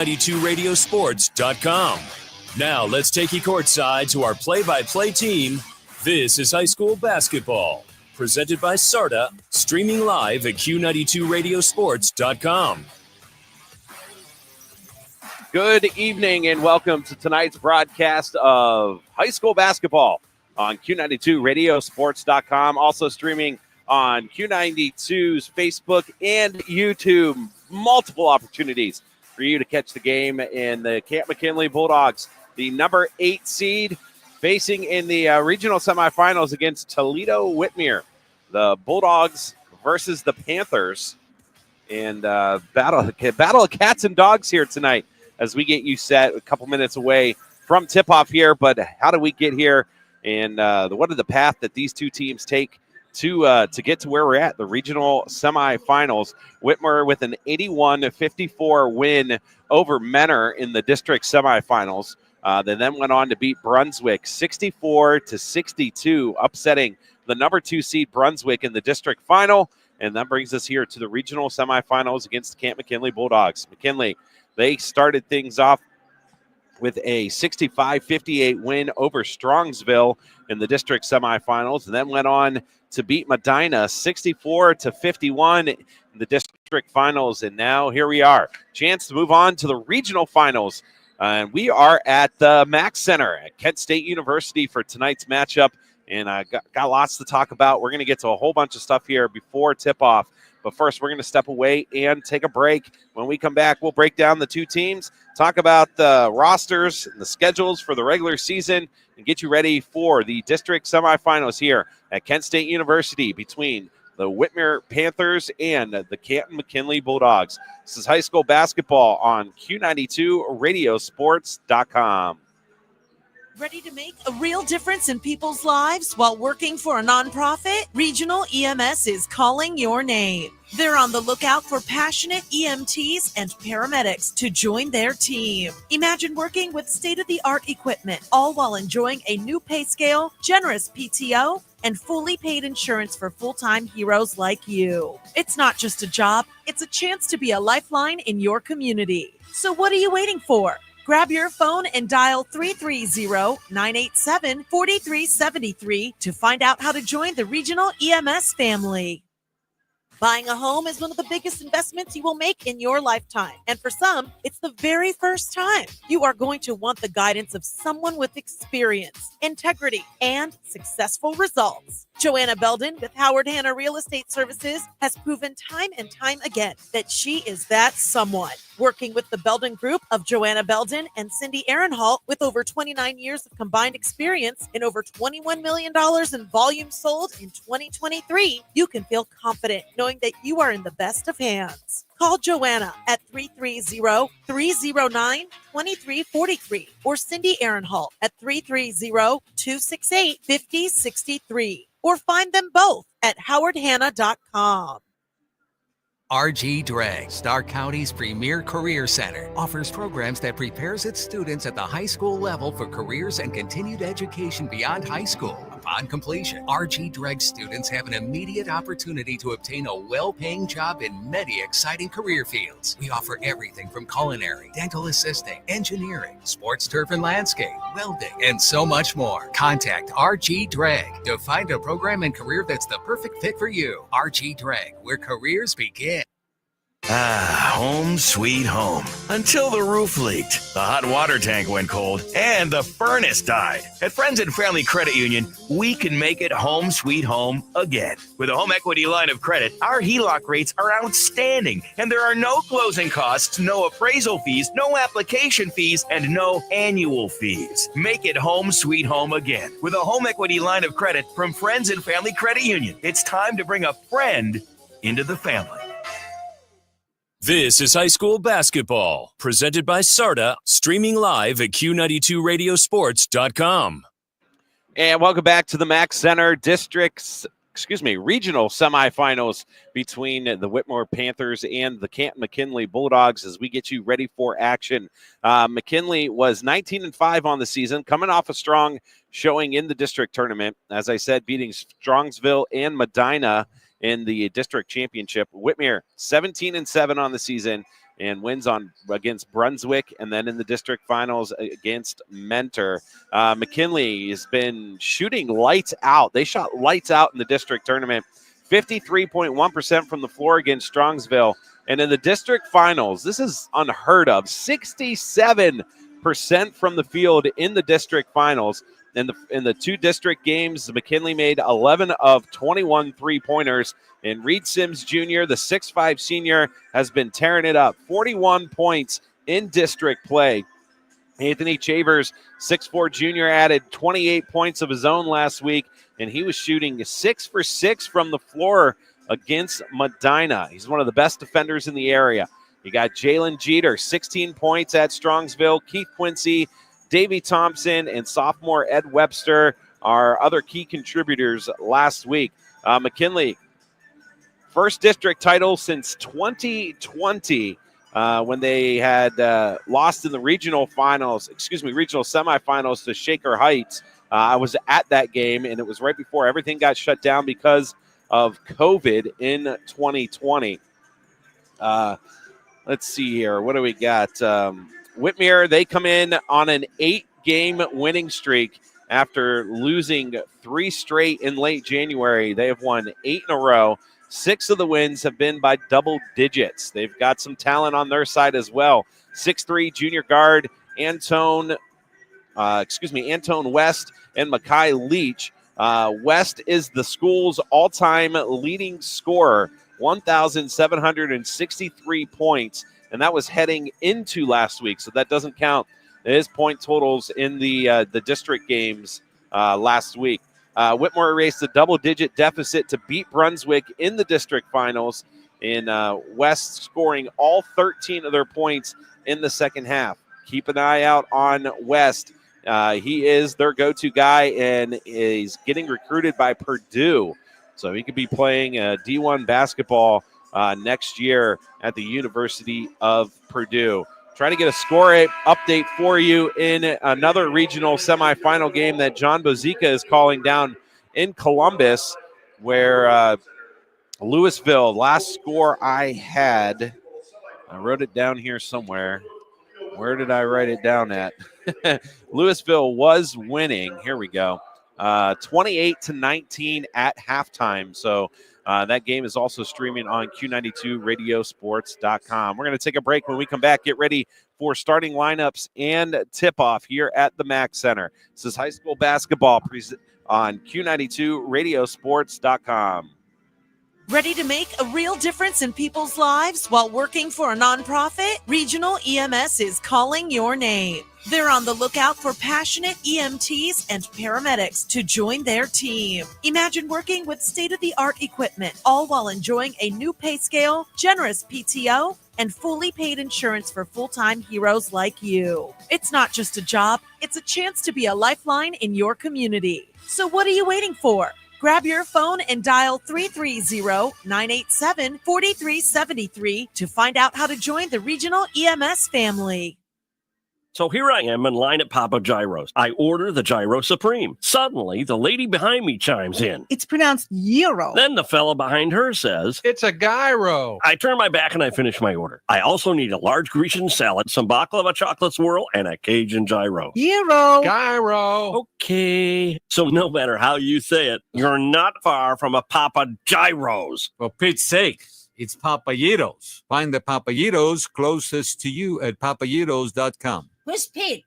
Q92radiosports.com. Now let's take you courtside to our play-by-play team. This is high school basketball, presented by SARTA, streaming live at Q92radiosports.com. Good evening and welcome to tonight's broadcast of high school basketball on Q92radiosports.com, also streaming on Q92's Facebook and YouTube. Multiple opportunities for you to catch the game in the Camp McKinley Bulldogs, the number 8 seed, facing in the regional semifinals against Toledo Whitmer. The Bulldogs versus the Panthers, and battle of cats and dogs here tonight as we get you set a couple minutes away from tip-off here. But how do we get here, and what is the path that these two teams take to get to where we're at, the regional semifinals? Whitmer with an 81-54 win over Menor in the district semifinals. They then went on to beat Brunswick 64-62, upsetting the number 2 seed Brunswick in the district final. And that brings us here to the regional semifinals against the Camp McKinley Bulldogs. McKinley, they started things off with a 65-58 win over Strongsville in the district semifinals, and then went on to beat Medina 64-51 in the district finals. And now here we are, chance to move on to the regional finals. And we are at the Mack Center at Kent State University for tonight's matchup. And I got lots to talk about. We're going to get to a whole bunch of stuff here before tip-off. But first, we're going to step away and take a break. When we come back, we'll break down the two teams, talk about the rosters and the schedules for the regular season, and get you ready for the district semifinals here at Kent State University between the Whitmer Panthers and the Canton McKinley Bulldogs. This is high school basketball on Q92radiosports.com. Ready to make a real difference in people's lives while working for a nonprofit? Regional EMS is calling your name. They're on the lookout for passionate EMTs and paramedics to join their team. Imagine working with state-of-the-art equipment, all while enjoying a new pay scale, generous PTO, and fully paid insurance for full-time heroes like you. It's not just a job, it's a chance to be a lifeline in your community. So what are you waiting for? Grab your phone and dial 330-987-4373 to find out how to join the Regional EMS family. Buying a home is one of the biggest investments you will make in your lifetime. And for some, it's the very first time. You are going to want the guidance of someone with experience, integrity, and successful results. Joanna Belden with Howard Hanna Real Estate Services has proven time and time again that she is that someone. Working with the Belden Group of Joanna Belden and Cindy Ehrenhalt with over 29 years of combined experience and over $21 million in volume sold in 2023, you can feel confident knowing that you are in the best of hands. Call Joanna at 330-309-2343 or Cindy Ehrenhalt at 330-268-5063 or find them both at howardhanna.com. RG Drag, Stark County's premier career center, offers programs that prepares its students at the high school level for careers and continued education beyond high school. Upon completion, RG Drag students have an immediate opportunity to obtain a well-paying job in many exciting career fields. We offer everything from culinary, dental assisting, engineering, sports turf and landscape, welding, and so much more. Contact RG Drag to find a program and career that's the perfect fit for you. RG Drag, where careers begin. Ah, home sweet home. Until the roof leaked, the hot water tank went cold, and the furnace died. At Friends and Family Credit Union, we can make it home sweet home again. With a home equity line of credit, our HELOC rates are outstanding, and there are no closing costs, no appraisal fees, no application fees, and no annual fees. Make it home sweet home again with a home equity line of credit from Friends and Family Credit Union. It's time to bring a friend into the family. This is high school basketball, presented by SARTA, streaming live at Q92radiosports.com. And welcome back to the Mack Center regional semifinals between the Whitmer Panthers and the Canton McKinley Bulldogs as we get you ready for action. McKinley was 19-5 on the season, coming off a strong showing in the district tournament. As I said, beating Strongsville and Medina in the district championship. Whitmer 17-7 on the season, and wins against Brunswick, and then in the district finals against Mentor. McKinley has been shooting lights out. They shot lights out in the district tournament, 53.1% from the floor against Strongsville. And in the district finals, this is unheard of, 67% from the field in the district finals. In the two district games, McKinley made 11 of 21 three-pointers. And Reed Sims Jr., the 6'5 senior, has been tearing it up. 41 points in district play. Anthony Chavers, 6'4 junior, added 28 points of his own last week, and he was shooting 6 for 6 from the floor against Medina. He's one of the best defenders in the area. You got Jalen Jeter, 16 points at Strongsville. Keith Quincy, Davey Thompson, and sophomore Ed Webster are other key contributors last week. McKinley, first district title since 2020 when they had lost in the regional semifinals to Shaker Heights. I was at that game, and it was right before everything got shut down because of COVID in 2020. Let's see here. What do we got? Whitmer, they come in on an 8-game winning streak after losing 3 straight in late January. They have won 8 in a row. 6 of the wins have been by double digits. They've got some talent on their side as well. 6'3 junior guard Antone West and Makai Leach. West is the school's all-time leading scorer, 1,763 points, and that was heading into last week, so that doesn't count his point totals in the district games last week. Whitmer erased a double-digit deficit to beat Brunswick in the district finals, in West scoring all 13 of their points in the second half. Keep an eye out on West. He is their go-to guy and is getting recruited by Purdue. So he could be playing D1 basketball next year at the University of Purdue. Trying to get a score update for you in another regional semifinal game that John Bozica is calling down in Columbus, where Louisville, last score I had, I wrote it down here somewhere. Where did I write it down at? Louisville was winning. Here we go. 28-19 at halftime. So that game is also streaming on Q92radiosports.com. We're going to take a break. When we come back, get ready for starting lineups and tip-off here at the Mack Center. This is high school basketball on Q92radiosports.com. Ready to make a real difference in people's lives while working for a nonprofit? Regional EMS is calling your name. They're on the lookout for passionate EMTs and paramedics to join their team. Imagine working with state-of-the-art equipment, all while enjoying a new pay scale, generous PTO, and fully paid insurance for full-time heroes like you. It's not just a job, it's a chance to be a lifeline in your community. So what are you waiting for? Grab your phone and dial 330-987-4373 to find out how to join the Regional EMS family. So here I am in line at Papa Gyro's. I order the Gyro Supreme. Suddenly, the lady behind me chimes in. It's pronounced gyro. Then the fella behind her says, "It's a gyro." I turn my back and I finish my order. I also need a large Grecian salad, some baklava chocolate swirl, and a Cajun gyro. Gyro. Gyro. Okay. So no matter how you say it, you're not far from a Papa Gyro's. For Pete's sake, it's Papayitos. Find the Papayitos closest to you at papayitos.com. Who's Pete?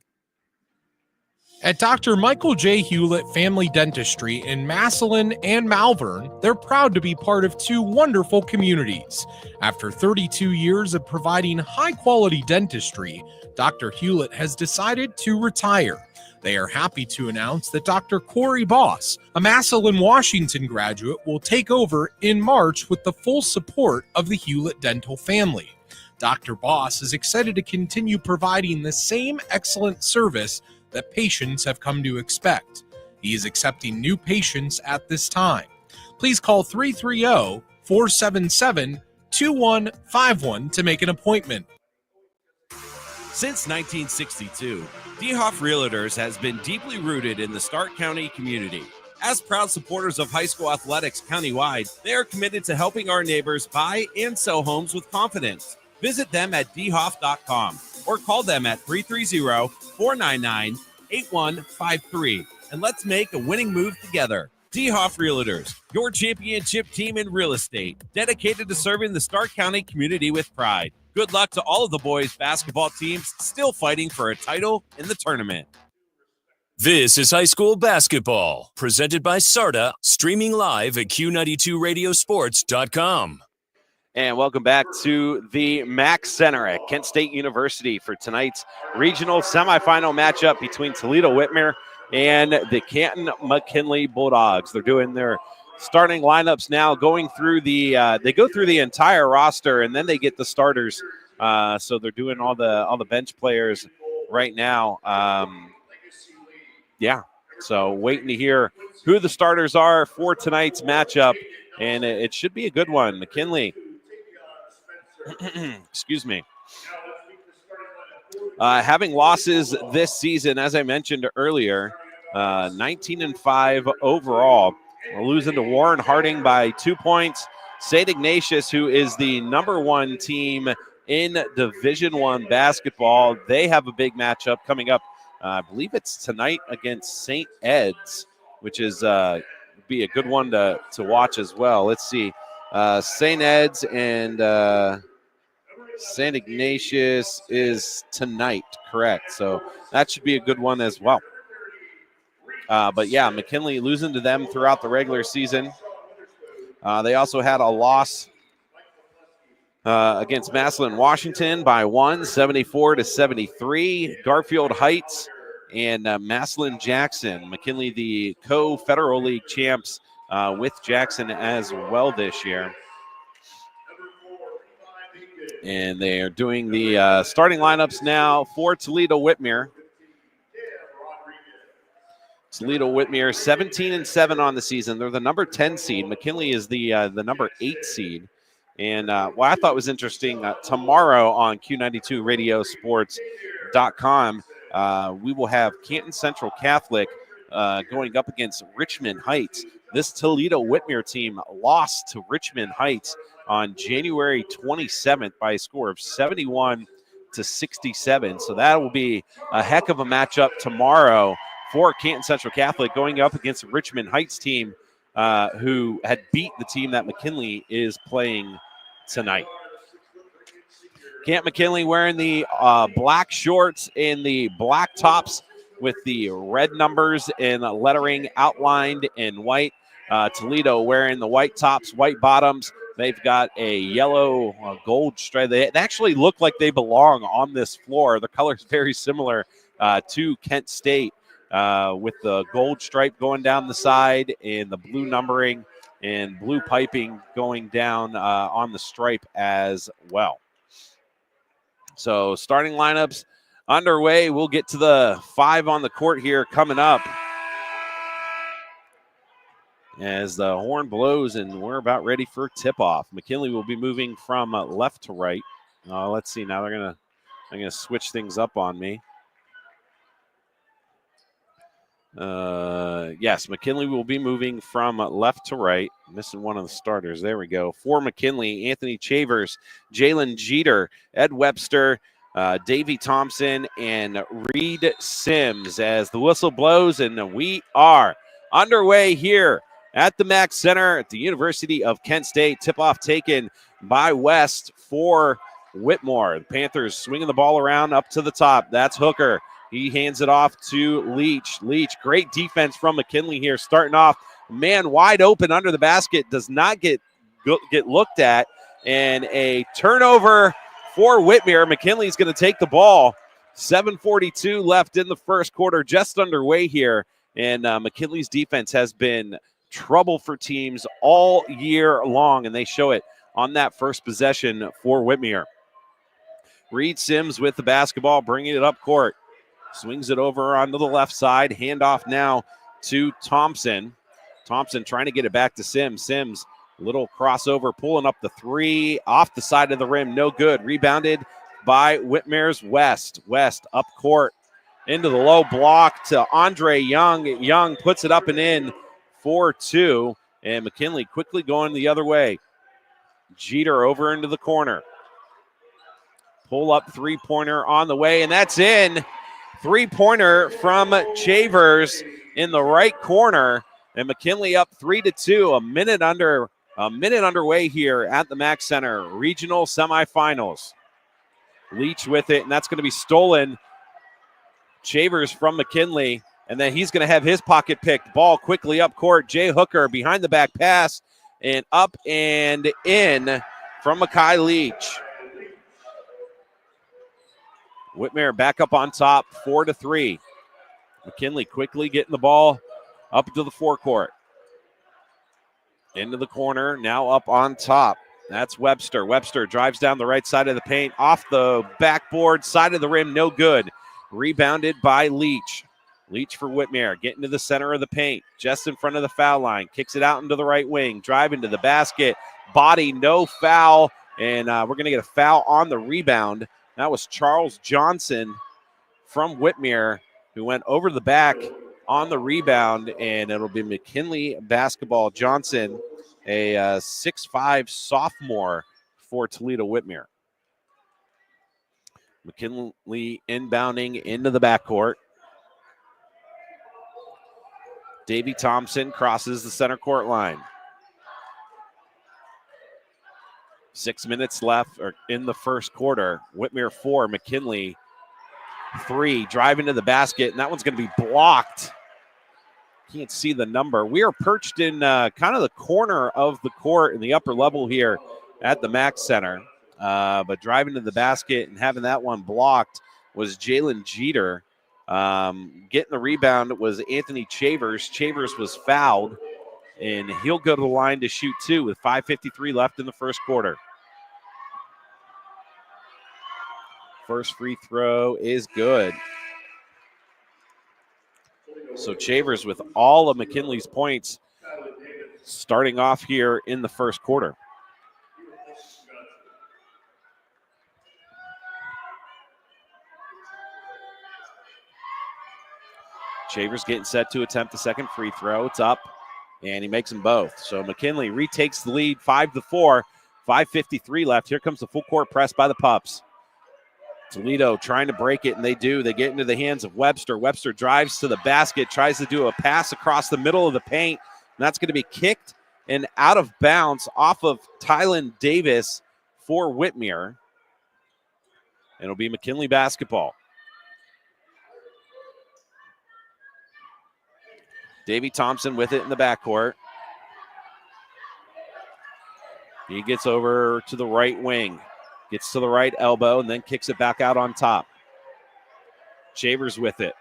At Dr. Michael J. Hewlett Family Dentistry in Massillon and Malvern, they're proud to be part of 2 wonderful communities. After 32 years of providing high-quality dentistry, Dr. Hewlett has decided to retire. They are happy to announce that Dr. Corey Boss, a Massillon, Washington graduate, will take over in March with the full support of the Hewlett dental family. Dr. Boss is excited to continue providing the same excellent service that patients have come to expect. He is accepting new patients at this time. Please call 330-477-2151 to make an appointment. Since 1962, DeHoff Realtors has been deeply rooted in the Stark County community. As proud supporters of high school athletics countywide, they are committed to helping our neighbors buy and sell homes with confidence. Visit them at dhoff.com or call them at 330-499-8153. And let's make a winning move together. DeHoff Realtors, your championship team in real estate, dedicated to serving the Stark County community with pride. Good luck to all of the boys' basketball teams still fighting for a title in the tournament. This is high school basketball, presented by SARTA, streaming live at Q92radiosports.com. And welcome back to the Mack Center at Kent State University for tonight's regional semifinal matchup between Toledo Whitmer and the Canton McKinley Bulldogs. They're doing their starting lineups now, going through they go through the entire roster, and then they get the starters. So they're doing all the bench players right now. So waiting to hear who the starters are for tonight's matchup, and it should be a good one. McKinley, excuse me, having losses this season, as I mentioned earlier, 19-5 overall. We're losing to Warren Harding by 2 points. St. Ignatius, who is the number one team in Division I basketball, they have a big matchup coming up. I believe it's tonight against St. Ed's, which is be a good one to watch as well. Let's see. St. Ed's and St. Ignatius is tonight, correct. So that should be a good one as well. But yeah, McKinley losing to them throughout the regular season. They also had a loss against Massillon Washington by 1, 74-73. Garfield Heights and Massillon Jackson. McKinley, the co-Federal League champs with Jackson as well this year. And they are doing the starting lineups now for Toledo Whitmer. Toledo Whitmer 17-7 on the season. They're the number 10 seed. McKinley is the number 8 seed. And what I thought was interesting, tomorrow on Q92radiosports.com, we will have Canton Central Catholic going up against Richmond Heights. This Toledo Whitmer team lost to Richmond Heights on January 27th by a score of 71-67. So that will be a heck of a matchup tomorrow for Canton Central Catholic going up against a Richmond Heights team who had beat the team that McKinley is playing tonight. Canton McKinley wearing the black shorts and the black tops with the red numbers and lettering outlined in white. Toledo wearing the white tops, white bottoms. They've got a yellow gold stripe. They actually look like they belong on this floor. The color's very similar to Kent State. With the gold stripe going down the side and the blue numbering and blue piping going down on the stripe as well. So starting lineups underway. We'll get to the 5 on the court here coming up as the horn blows and we're about ready for tip-off. McKinley will be moving from left to right. Let's see. Now they're gonna switch things up on me. Yes, McKinley will be moving from left to right. Missing one of the starters. There we go. For McKinley, Anthony Chavers, Jalen Jeter, Ed Webster, Davey Thompson, and Reed Sims as the whistle blows, and we are underway here at the Mack Center at the University of Kent State. Tip-off taken by West for Whitmore. The Panthers swinging the ball around up to the top. That's Hooker. He hands it off to Leach. Leach, great defense from McKinley here, starting off. Man wide open under the basket, does not get looked at. And a turnover for Whitmer. McKinley's going to take the ball. 7:42 left in the first quarter, just underway here. And McKinley's defense has been trouble for teams all year long, and they show it on that first possession for Whitmer. Reed Sims with the basketball, bringing it up court. Swings it over onto the left side. Handoff now to Thompson. Thompson trying to get it back to Sims. Sims, little crossover, pulling up the 3 off the side of the rim. No good. Rebounded by Whitmer's West. West up court into the low block to Andre Young. Young puts it up and in for 2. And McKinley quickly going the other way. Jeter over into the corner. Pull-up three-pointer on the way, and that's in. Three-pointer from Chavers in the right corner, and McKinley up 3-2. A minute underway here at the Mack Center Regional Semifinals. Leach with it, and that's going to be stolen. Chavers from McKinley, and then he's going to have his pocket picked. Ball quickly up court. Jay Hooker behind the back pass, and up and in from Makai Leach. Whitmer back up on top, 4-3. McKinley quickly getting the ball up to the forecourt. Into the corner, now up on top. That's Webster. Webster drives down the right side of the paint, off the backboard, side of the rim, no good. Rebounded by Leach. Leach for Whitmer, getting to the center of the paint, just in front of the foul line. Kicks it out into the right wing, driving to the basket. Body, no foul, and we're going to get a foul on the rebound. That was Charles Johnson from Whitmer, who went over the back on the rebound, and it'll be McKinley basketball. Johnson, a 6'5" sophomore for Toledo Whitmer. McKinley inbounding into the backcourt. Davey Thompson crosses the center court line. 6 minutes left in the first quarter. Whitmer 4, McKinley 3. Driving to the basket, and that one's going to be blocked. Can't see the number. We are perched in kind of the corner of the court in the upper level here at the Mack Center. But driving to the basket and having that one blocked was Jalen Jeter. Getting the rebound was Anthony Chavers. Chavers was fouled, and he'll go to the line to shoot 2 with 5:53 left in the first quarter. First free throw is good. So Chavers with all of McKinley's points starting off here in the first quarter. Chavers getting set to attempt the second free throw. It's up, and he makes them both. So McKinley retakes the lead, 5-4, 5:53 left. Here comes the full court press by the Pups. Toledo trying to break it, and they do. They get into the hands of Webster. Webster drives to the basket, tries to do a pass across the middle of the paint, and that's going to be kicked and out of bounds off of Tylen Davis for Whitmer. It'll be McKinley basketball. Davey Thompson with it in the backcourt. He gets over to the right wing. Gets to the right elbow and then kicks it back out on top. Chavers with it.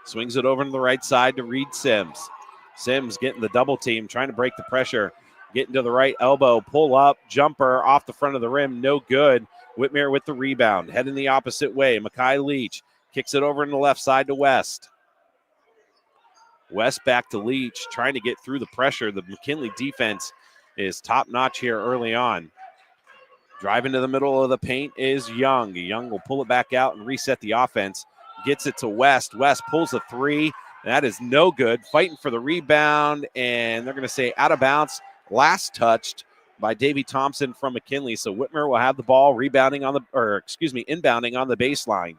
Swings it over to the right side to Reed Sims. Sims getting the double team, trying to break the pressure. Getting to the right elbow, pull up, jumper off the front of the rim, no good. Whitmer with the rebound, heading the opposite way. Makai Leach kicks it over on the left side to West. West back to Leach, trying to get through the pressure. The McKinley defense is top-notch here early on. Driving to the middle of the paint is Young. Young will pull it back out and reset the offense. Gets it to West. West pulls a 3. That is no good. Fighting for the rebound, and they're going to say out of bounds. Last touched by Davey Thompson from McKinley. So Whitmer will have the ball inbounding on the baseline.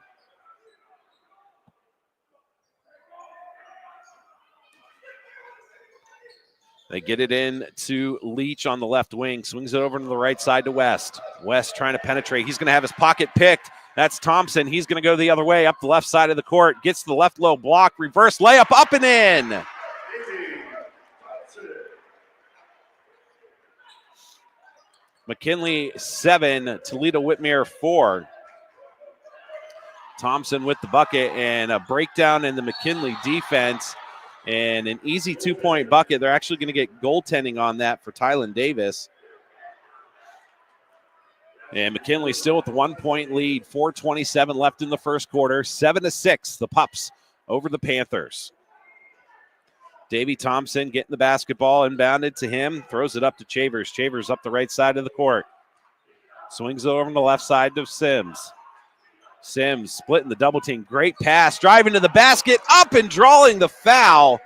They get it in to Leach on the left wing. Swings it over to the right side to West. West trying to penetrate. He's going to have his pocket picked. That's Thompson. He's going to go the other way up the left side of the court. Gets to the left low block. Reverse layup up and in. McKinley 7, Toledo Whitmer 4. Thompson with the bucket and a breakdown in the McKinley defense. And an easy 2-point bucket. They're actually going to get goaltending on that for Tylen Davis. And McKinley still with the 1-point lead. 4:27 left in the first quarter. 7-6, the Pups over the Panthers. Davey Thompson getting the basketball, inbounded to him. Throws it up to Chavers. Chavers up the right side of the court. Swings it over on the left side to Sims. Sims splitting the double team. Great pass. Driving to the basket. Up and drawing the foul.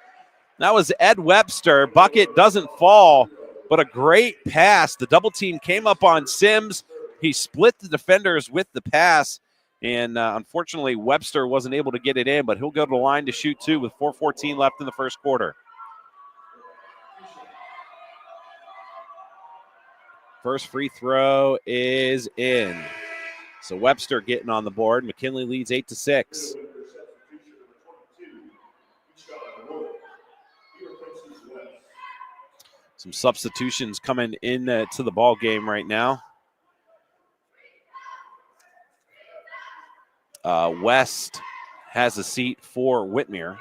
That was Ed Webster. Bucket doesn't fall, but a great pass. The double team came up on Sims. He split the defenders with the pass, and unfortunately Webster wasn't able to get it in, but he'll go to the line to shoot two with 4:14 left in the first quarter. First free throw is in. So Webster getting on the board. McKinley leads 8-6. Some substitutions coming in to the ball game right now. West has a seat for Whitmer.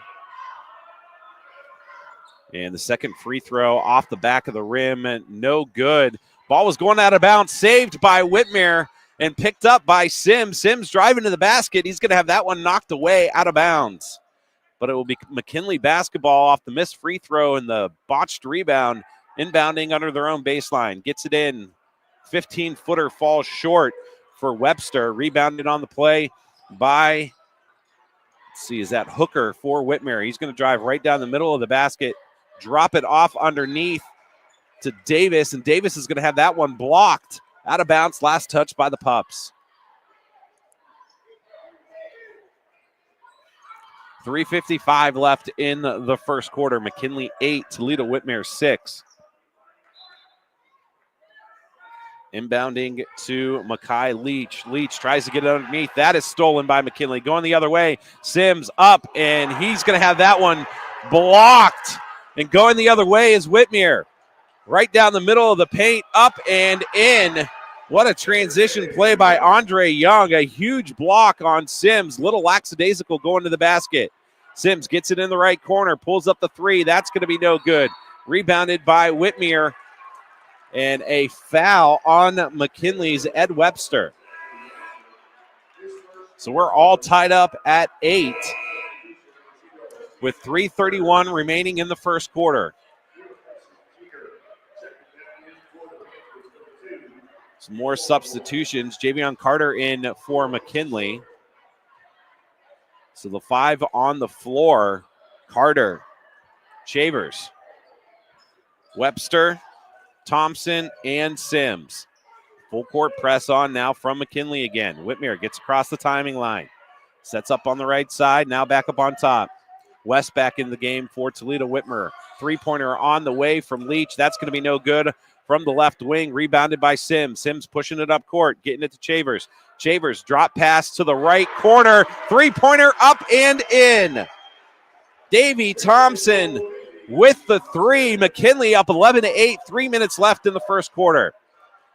And the second free throw off the back of the rim, no good. Ball was going out of bounds, saved by Whitmer and picked up by Sims. Sims driving to the basket. He's going to have that one knocked away out of bounds. But it will be McKinley basketball off the missed free throw and the botched rebound, inbounding under their own baseline. Gets it in. 15-footer falls short for Webster. Rebounded on the play by, let's see, is that Hooker for Whitmer. He's going to drive right down the middle of the basket, drop it off underneath to Davis, and Davis is going to have that one blocked out of bounds. Last touch by the Pups. 3:55 left in the first quarter. McKinley 8, Toledo Whitmer 6. Inbounding to Makai Leach. Leach tries to get it underneath. That is stolen by McKinley. Going the other way. Sims up, and he's going to have that one blocked. And going the other way is Whitmer. Right down the middle of the paint, up and in. What a transition play by Andre Young. A huge block on Sims. Little lackadaisical going to the basket. Sims gets it in the right corner, pulls up the three. That's going to be no good. Rebounded by Whitmer. And a foul on McKinley's Ed Webster. So we're all tied up at 8 with 3:31 remaining in the first quarter. Some more substitutions. Javion Carter in for McKinley. So the 5 on the floor. Carter, Shavers, Webster, Thompson, and Sims. Full court press on now from McKinley again. Whitmer gets across the timing line. Sets up on the right side. Now back up on top. West back in the game for Toledo Whitmer. Three-pointer on the way from Leach. That's going to be no good. From the left wing, rebounded by Sims. Sims pushing it up court, getting it to Shavers. Shavers drop pass to the right corner. Three-pointer up and in. Davey Thompson with the three. McKinley up 11-8. 3 minutes left in the first quarter.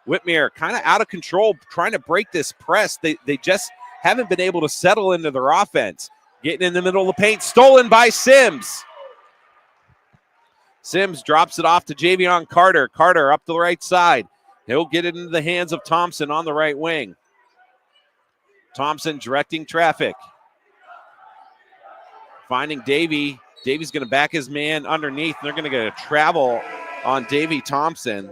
Whitmer kind of out of control, trying to break this press. They just haven't been able to settle into their offense. Getting in the middle of the paint, stolen by Sims. Sims drops it off to Javion Carter. Carter up the right side. He'll get it into the hands of Thompson on the right wing. Thompson directing traffic. Finding Davey. Davey's going to back his man underneath. They're going to get a travel on Davey Thompson.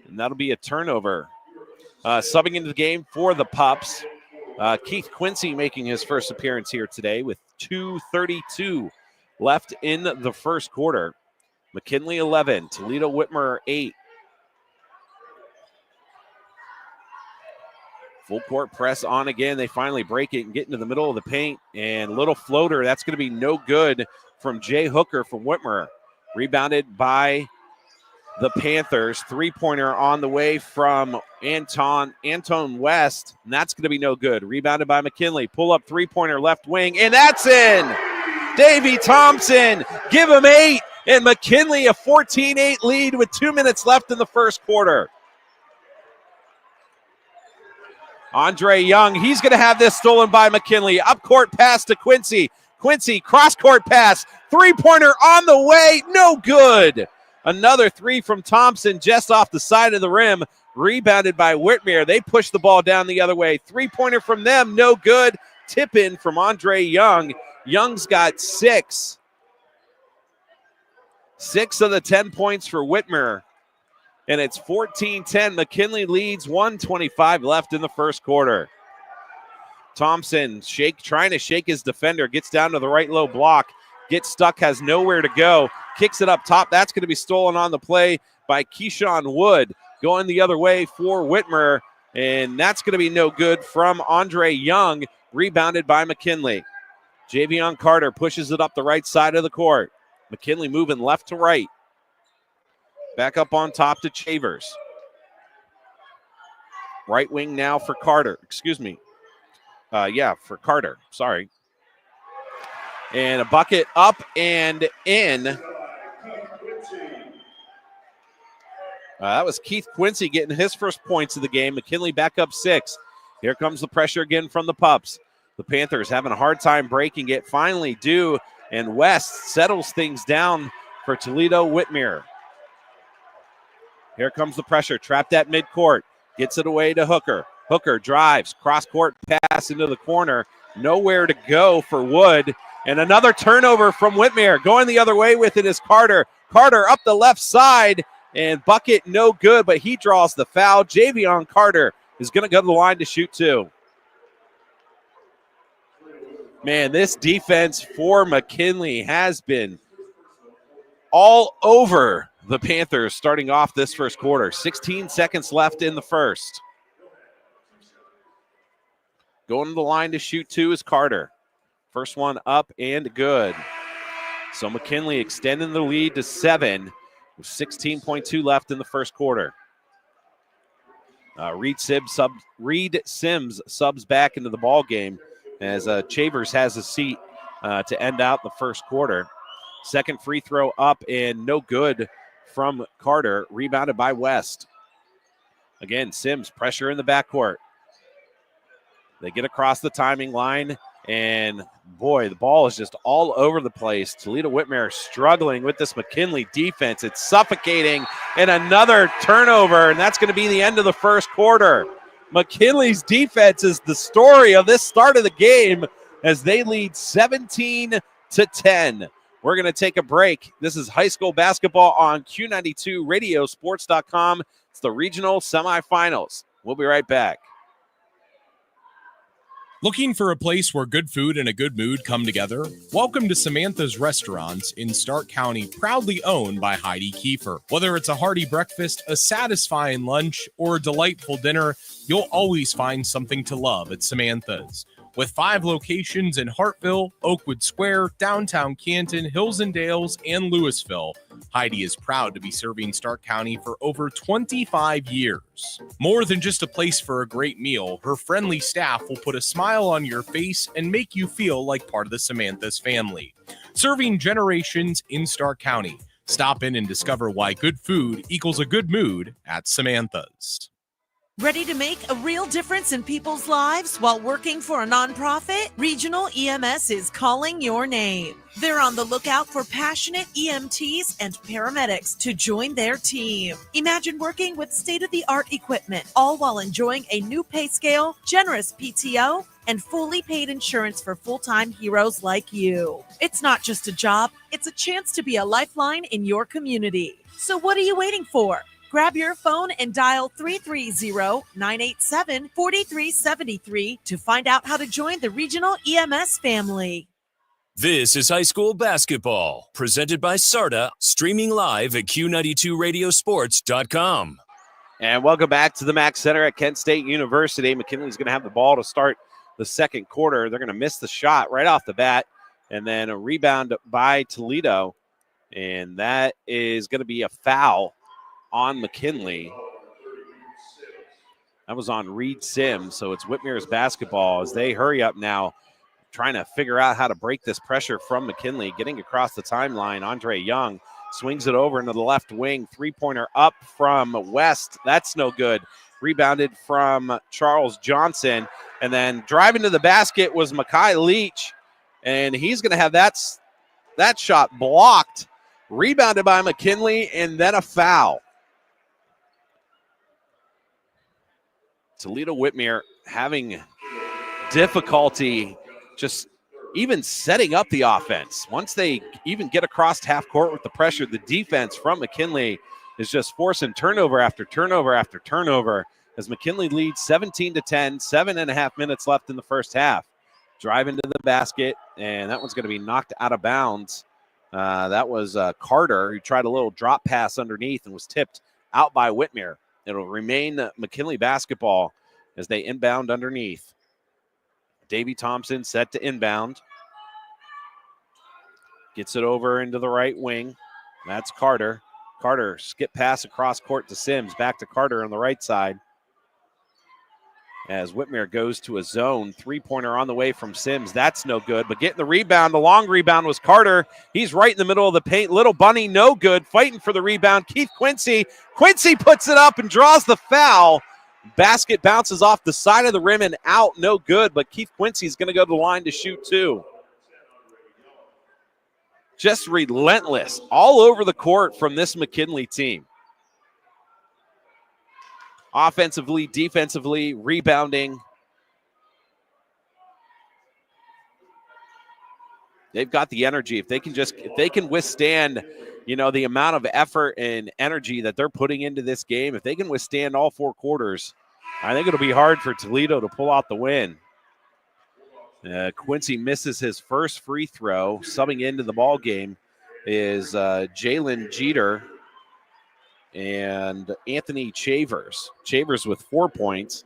And that'll be a turnover. Subbing into the game for the Pups. Keith Quincy making his first appearance here today with 2:32 left in the first quarter. McKinley 11, Toledo Whitmer 8. Full court press on again. They finally break it and get into the middle of the paint. And little floater, that's going to be no good from Jay Hooker from Whitmer. Rebounded by the Panthers. Three-pointer on the way from Anton West, and that's going to be no good. Rebounded by McKinley. Pull-up three-pointer left wing, and that's in! Davey Thompson, give him 8, and McKinley a 14-8 lead with 2 minutes left in the first quarter. Andre Young, he's going to have this stolen by McKinley. Up-court pass to Quincy. Quincy, cross-court pass. Three-pointer on the way, no good. Another three from Thompson just off the side of the rim. Rebounded by Whitmer. They push the ball down the other way. Three-pointer from them, no good. Tip in from Andre Young. Young's got 6. 6 of the 10 points for Whitmer. And it's 14-10. McKinley leads, 1:25 left in the first quarter. Thompson trying to shake his defender. Gets down to the right low block. gets stuck, has nowhere to go, kicks it up top. That's going to be stolen on the play by Keyshawn Wood, going the other way for Whitmer, and that's going to be no good from Andre Young, rebounded by McKinley. Javion Carter pushes it up the right side of the court. McKinley moving left to right. Back up on top to Chavers. Right wing now for Carter. For Carter. Sorry. And a bucket up and in. That was Keith Quincy getting his first points of the game. McKinley back up 6. Here comes the pressure again from the Pups. The Panthers having a hard time breaking it. Finally do. And West settles things down for Toledo Whitmer. Here comes the pressure. Trapped at midcourt. Gets it away to Hooker. Hooker drives. Cross-court pass into the corner. Nowhere to go for Wood. And another turnover from Whitmer. Going the other way with it is Carter. Carter up the left side. And bucket no good, but he draws the foul. Javion Carter is going to go to the line to shoot 2. Man, this defense for McKinley has been all over the Panthers starting off this first quarter. 16 seconds left in the first. Going to the line to shoot 2 is Carter. First one up and good. So McKinley extending the lead to 7 with 16.2 left in the first quarter. Reed Sims subs back into the ball game as Chavers has a seat to end out the first quarter. Second free throw up and no good from Carter, rebounded by West. Again, Sims pressure in the backcourt. They get across the timing line, and boy, the ball is just all over the place. Toledo Whitmer struggling with this McKinley defense. It's suffocating, and another turnover, and that's going to be the end of the first quarter. McKinley's defense is the story of this start of the game as they lead 17-10. We're going to take a break. This is high school basketball on Q92 Radiosports.com. It's the regional semifinals. We'll be right back. Looking for a place where good food and a good mood come together? Welcome to Samantha's Restaurants in Stark County, proudly owned by Heidi Kiefer. Whether it's a hearty breakfast, a satisfying lunch, or a delightful dinner, you'll always find something to love at Samantha's. With 5 locations in Hartville, Oakwood Square, downtown Canton, Hills and Dales, and Louisville, Heidi is proud to be serving Stark County for over 25 years. More than just a place for a great meal, her friendly staff will put a smile on your face and make you feel like part of the Samantha's family. Serving generations in Stark County. Stop in and discover why good food equals a good mood at Samantha's. Ready to make a real difference in people's lives while working for a nonprofit? Regional EMS is calling your name. They're on the lookout for passionate EMTs and paramedics to join their team. Imagine working with state-of-the-art equipment, all while enjoying a new pay scale, generous PTO, and fully paid insurance for full-time heroes like you. It's not just a job, it's a chance to be a lifeline in your community. So what are you waiting for? Grab your phone and dial 330-987-4373 to find out how to join the Regional EMS family. This is high school basketball, presented by SARTA, streaming live at Q92Radiosports.com. And welcome back to the Mack Center at Kent State University. McKinley's going to have the ball to start the second quarter. They're going to miss the shot right off the bat, and then a rebound by Toledo, and that is going to be a foul on McKinley. That was on Reed Sims, so it's Whitmer's basketball as they hurry up now, trying to figure out how to break this pressure from McKinley. Getting across the timeline, Andre Young swings it over into the left wing. Three-pointer up from West. That's no good. Rebounded from Charles Johnson. And then driving to the basket was Makai Leach, and he's going to have that shot blocked. Rebounded by McKinley, and then a foul. Toledo Whitmer having difficulty just even setting up the offense. Once they even get across half court with the pressure, the defense from McKinley is just forcing turnover after turnover after turnover as McKinley leads 17-10, 7.5 minutes left in the first half. drive into the basket, and that one's going to be knocked out of bounds. That was Carter, who tried a little drop pass underneath and was tipped out by Whitmer. It'll remain McKinley basketball as they inbound underneath. Davey Thompson set to inbound. Gets it over into the right wing. That's Carter. Carter, skip pass across court to Sims. Back to Carter on the right side. As Whitmer goes to a zone. Three-pointer on the way from Sims. That's no good, but getting the rebound. The long rebound was Carter. He's right in the middle of the paint. Little Bunny, no good. Fighting for the rebound. Keith Quincy. Quincy puts it up and draws the foul. Basket bounces off the side of the rim and out. No good, but Keith Quincy's going to go to the line to shoot too. Just relentless all over the court from this McKinley team. Offensively, defensively, rebounding. They've got the energy. If they can withstand, the amount of effort and energy that they're putting into this game, if they can withstand all 4 quarters, I think it'll be hard for Toledo to pull out the win. Quincy misses his first free throw. Subbing into the ball game is Jalen Jeter and Anthony Chavers. Chavers with 4 points.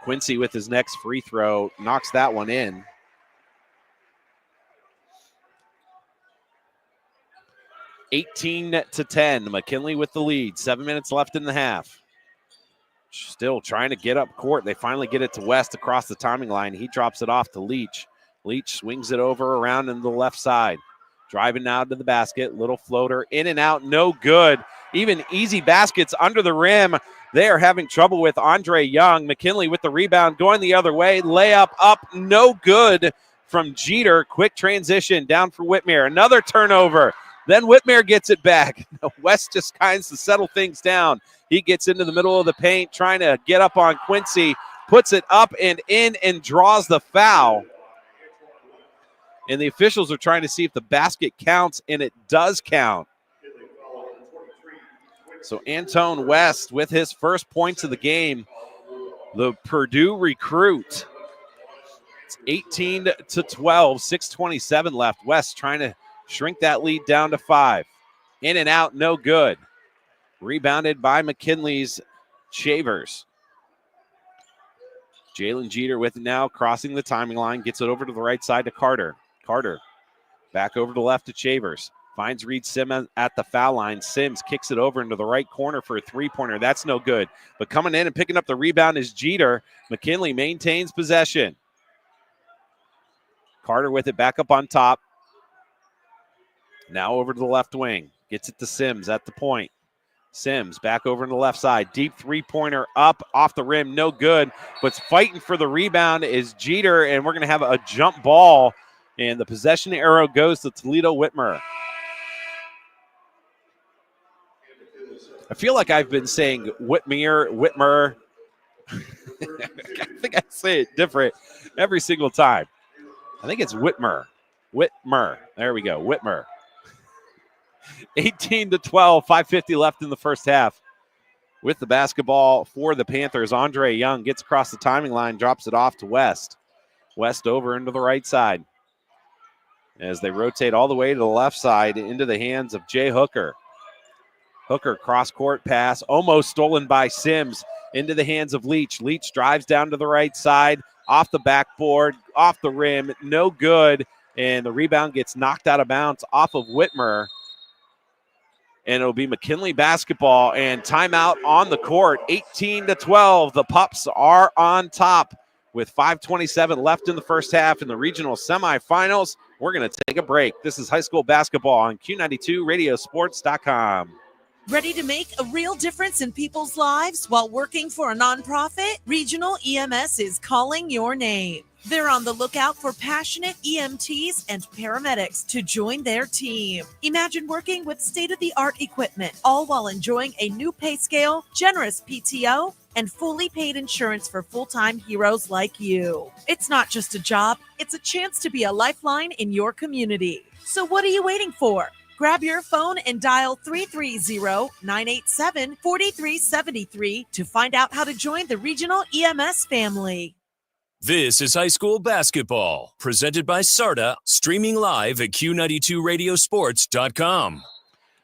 Quincy with his next free throw knocks that one in. (18-10). McKinley with the lead. 7 minutes left in the half. Still trying to get up court. They finally get it to West across the timing line. He drops it off to Leach. Leach swings it over around into the left side. Driving now to the basket. Little floater in and out. No good. Even easy baskets under the rim. They are having trouble with Andre Young. McKinley with the rebound going the other way. Layup up. No good from Jeter. Quick transition down for Whitmer. Another turnover. Then Whitmer gets it back. West just kinds to settle things down. He gets into the middle of the paint, trying to get up on Quincy, puts it up and in and draws the foul. And the officials are trying to see if the basket counts, and it does count. So Antone West with his first points of the game, the Purdue recruit. It's 18-12, 6:27 left. West trying to shrink that lead down to 5. In and out, no good. Rebounded by McKinley's Chavers. Jalen Jeter with it now, crossing the timing line, gets it over to the right side to Carter. Carter back over to the left to Chavers. Finds Reed Sims at the foul line. Sims kicks it over into the right corner for a three-pointer. That's no good. But coming in and picking up the rebound is Jeter. McKinley maintains possession. Carter with it back up on top. Now over to the left wing. Gets it to Sims at the point. Sims back over on the left side. Deep three-pointer up off the rim. No good. But fighting for the rebound is Jeter, and we're going to have a jump ball. And the possession arrow goes to Toledo Whitmer. I feel like I've been saying Whitmer. I think I say it different every single time. I think it's Whitmer. There we go. Whitmer. 18-12, 5:50 left in the first half. With the basketball for the Panthers, Andre Young gets across the timing line, drops it off to West. West over into the right side. As they rotate all the way to the left side into the hands of Jay Hooker. Hooker cross-court pass, almost stolen by Sims, into the hands of Leach. Leach drives down to the right side, off the backboard, off the rim, no good. And the rebound gets knocked out of bounds off of Whitmer. And it'll be McKinley basketball and timeout on the court. 18-12, the Pups are on top with 5:27 left in the first half in the regional semifinals. We're going to take a break. This is high school basketball on Q92radiosports.com. Ready to make a real difference in people's lives while working for a nonprofit? Regional EMS is calling your name. They're on the lookout for passionate EMTs and paramedics to join their team. Imagine working with state-of-the-art equipment, all while enjoying a new pay scale, generous PTO, and fully paid insurance for full-time heroes like you. It's not just a job, it's a chance to be a lifeline in your community. So what are you waiting for? Grab your phone and dial 330-987-4373 to find out how to join the Regional EMS family. This is high school basketball, presented by SARTA, streaming live at Q92radiosports.com.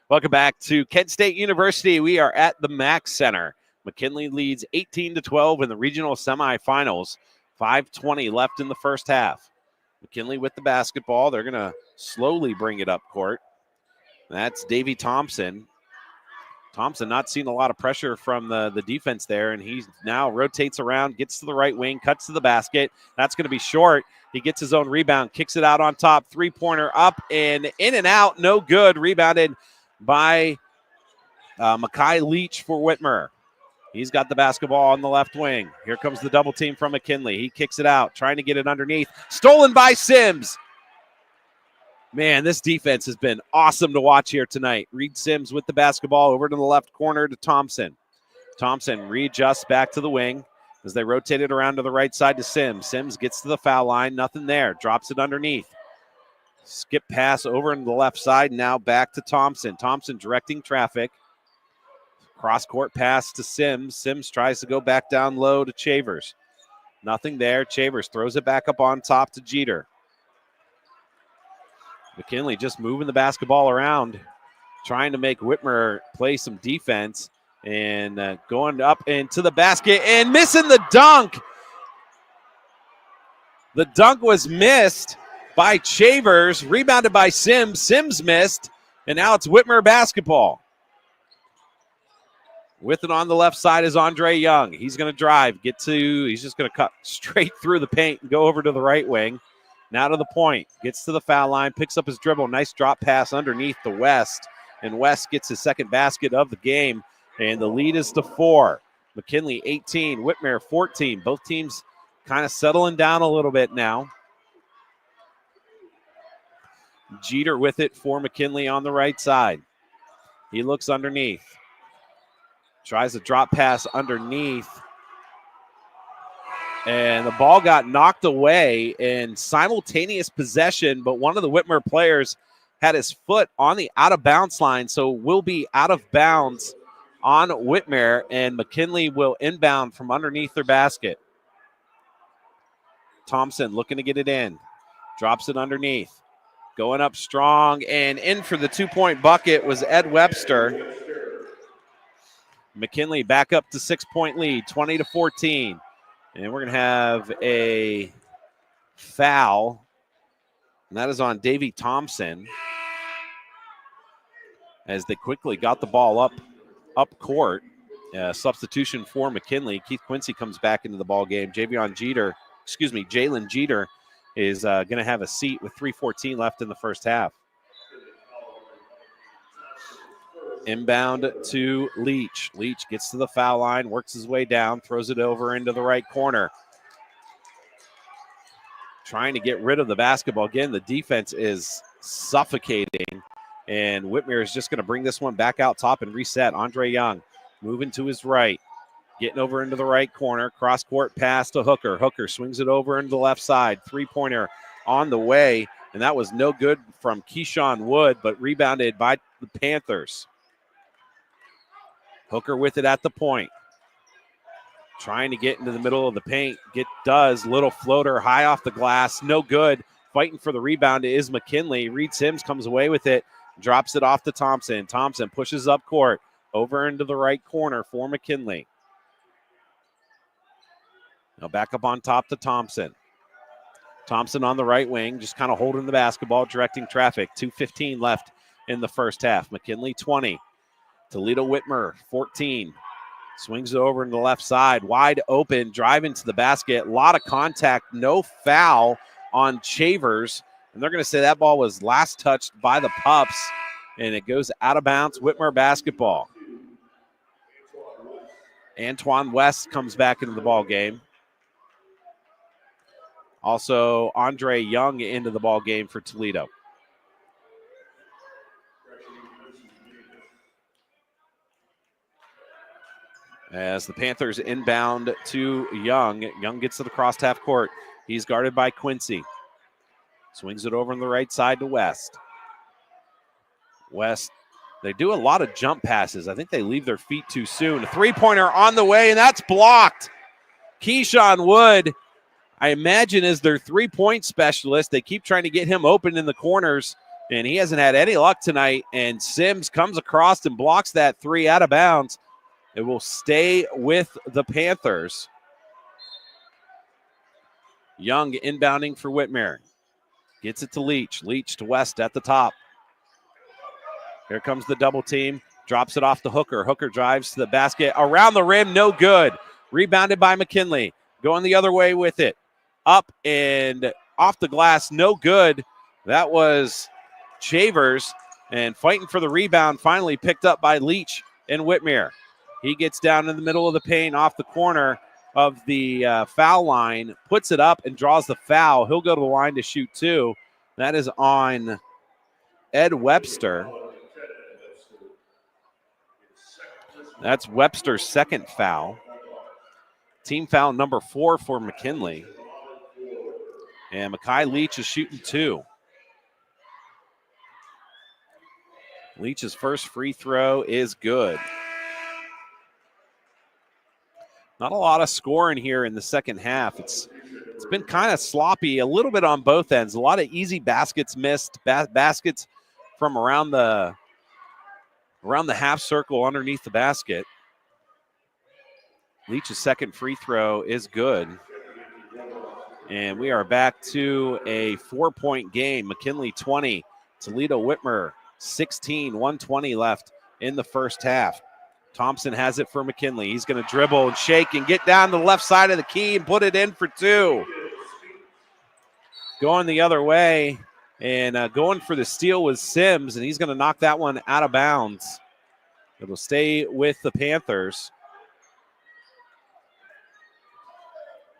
Welcome back to Kent State University. We are at the Mack Center. McKinley leads 18-12 in the regional semifinals. 5:20 left in the first half. McKinley with the basketball. They're going to slowly bring it up court. That's Davey Thompson. Thompson not seeing a lot of pressure from the defense there, and he now rotates around, gets to the right wing, cuts to the basket. That's going to be short. He gets his own rebound, kicks it out on top, three-pointer up and in and out, no good. Rebounded by Makai Leach for Whitmer. He's got the basketball on the left wing. Here comes the double team from McKinley. He kicks it out, trying to get it underneath. Stolen by Sims. Man, this defense has been awesome to watch here tonight. Reed Sims with the basketball over to the left corner to Thompson. Thompson readjusts back to the wing as they rotate it around to the right side to Sims. Sims gets to the foul line, nothing there, drops it underneath. Skip pass over into the left side, now back to Thompson. Thompson directing traffic. Cross-court pass to Sims. Sims tries to go back down low to Chavers. Nothing there. Chavers throws it back up on top to Jeter. McKinley just moving the basketball around, trying to make Whitmer play some defense, and going up into the basket and missing the dunk. The dunk was missed by Chavers, rebounded by Sims. Sims missed, and now it's Whitmer basketball. With it on the left side is Andre Young. He's going to drive, he's just going to cut straight through the paint and go over to the right wing. Now to the point, gets to the foul line, picks up his dribble, nice drop pass underneath to West, and West gets his second basket of the game, and the lead is to 4. McKinley 18, Whitmer 14. Both teams kind of settling down a little bit now. Jeter with it for McKinley on the right side. He looks underneath. Tries a drop pass underneath. And the ball got knocked away in simultaneous possession, but one of the Whitmer players had his foot on the out-of-bounds line, so will be out of bounds on Whitmer, and McKinley will inbound from underneath their basket. Thompson looking to get it in. Drops it underneath. Going up strong, and in for the two-point bucket was Ed Webster. McKinley back up to 6-point lead, 20-14. And we're going to have a foul, and that is on Davey Thompson as they quickly got the ball up court. Substitution for McKinley. Keith Quincy comes back into the ball game. Jalen Jeter is going to have a seat with 3:14 left in the first half. Inbound to Leach. Leach gets to the foul line, works his way down, throws it over into the right corner. Trying to get rid of the basketball. Again, the defense is suffocating, and Whitmer is just going to bring this one back out top and reset. Andre Young moving to his right, getting over into the right corner. Cross-court pass to Hooker. Hooker swings it over into the left side. Three-pointer on the way, and that was no good from Keyshawn Wood, but rebounded by the Panthers. Hooker with it at the point. Trying to get into the middle of the paint. Little floater high off the glass. No good. Fighting for the rebound is McKinley. Reed Sims comes away with it. Drops it off to Thompson. Thompson pushes up court. Over into the right corner for McKinley. Now back up on top to Thompson. Thompson on the right wing. Just kind of holding the basketball. Directing traffic. 2:15 left in the first half. McKinley 20. Toledo Whitmer, 14. Swings it over to the left side. Wide open, driving to the basket. A lot of contact, no foul on Chavers. And they're going to say that ball was last touched by the Pups. And it goes out of bounds. Whitmer basketball. Antoine West comes back into the ball game. Also, Andre Young into the ball game for Toledo. As the Panthers inbound to Young. Young gets to the crossed half court. He's guarded by Quincy. Swings it over on the right side to West. West, they do a lot of jump passes. I think they leave their feet too soon. A three-pointer on the way, and that's blocked. Keyshawn Wood, I imagine, is their three-point specialist. They keep trying to get him open in the corners, and he hasn't had any luck tonight. And Sims comes across and blocks that three out of bounds. It will stay with the Panthers. Young inbounding for Whitmer. Gets it to Leach. Leach to West at the top. Here comes the double team. Drops it off to Hooker. Hooker drives to the basket. Around the rim, no good. Rebounded by McKinley. Going the other way with it. Up and off the glass, no good. That was Chavers. And fighting for the rebound, finally picked up by Leach and Whitmer. He gets down in the middle of the paint off the corner of the foul line, puts it up and draws the foul. He'll go to the line to shoot two. That is on Ed Webster. That's Webster's second foul. Team foul number 4 for McKinley. And Mekhi Leach is shooting two. Leach's first free throw is good. Not a lot of scoring here in the second half. It's been kind of sloppy a little bit on both ends. A lot of easy baskets missed, baskets from around the half circle underneath the basket. Leach's second free throw is good. And we are back to a 4-point game. McKinley 20, Toledo Whitmer 16, 1:20 left in the first half. Thompson has it for McKinley. He's going to dribble and shake and get down to the left side of the key and put it in for two. Going the other way and going for the steal was Sims, and he's going to knock that one out of bounds. It'll stay with the Panthers.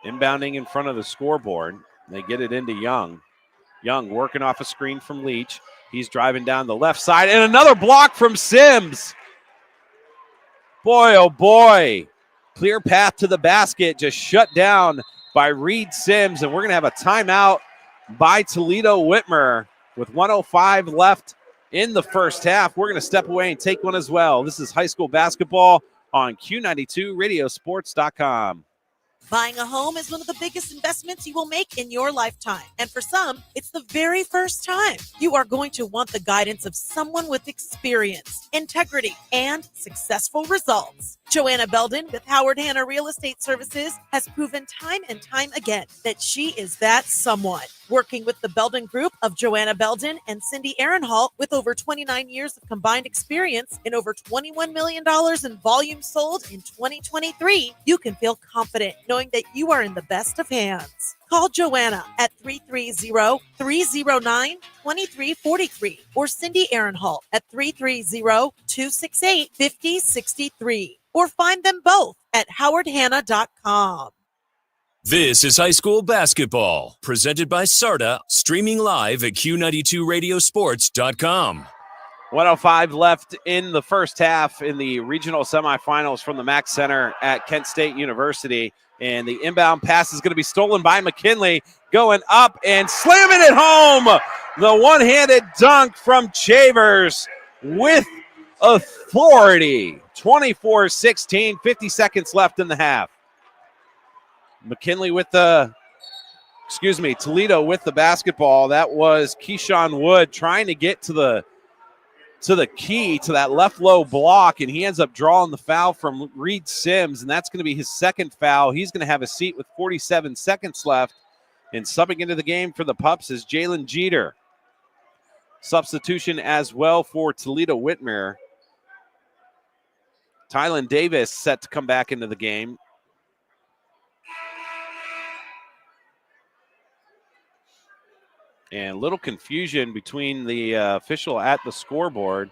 Inbounding in front of the scoreboard. They get it into Young. Young working off a screen from Leach. He's driving down the left side, and another block from Sims. Boy, oh boy. Clear path to the basket, just shut down by Reed Sims, and we're going to have a timeout by Toledo Whitmer with 1:05 left in the first half. We're going to step away and take one as well. This is high school basketball on Q92 Radiosports.com. Buying a home is one of the biggest investments you will make in your lifetime. And for some, it's the very first time. You are going to want the guidance of someone with experience, integrity, and successful results. Joanna Belden with Howard Hanna Real Estate Services has proven time and time again that she is that someone. Working with the Belden Group of Joanna Belden and Cindy Ehrenhalt with over 29 years of combined experience and over $21 million in volume sold in 2023, you can feel confident knowing that you are in the best of hands. Call Joanna at 330-309-2343 or Cindy Ehrenhalt at 330-268-5063 or find them both at howardhanna.com. This is high school basketball, presented by SARTA, streaming live at Q92Radiosports.com. 1:05 left in the first half in the regional semifinals from the Mack Center at Kent State University. And the inbound pass is going to be stolen by McKinley, going up and slamming it home. The one-handed dunk from Chavers with authority. 24-16, 50 seconds left in the half. McKinley with Toledo with the basketball. That was Keyshawn Wood trying to get to the key, to that left low block, and he ends up drawing the foul from Reed Sims, and that's going to be his second foul. He's going to have a seat with 47 seconds left, and subbing into the game for the Pups is Jalen Jeter. Substitution as well for Toledo Whitmer. Tylen Davis set to come back into the game. And a little confusion between the official at the scoreboard.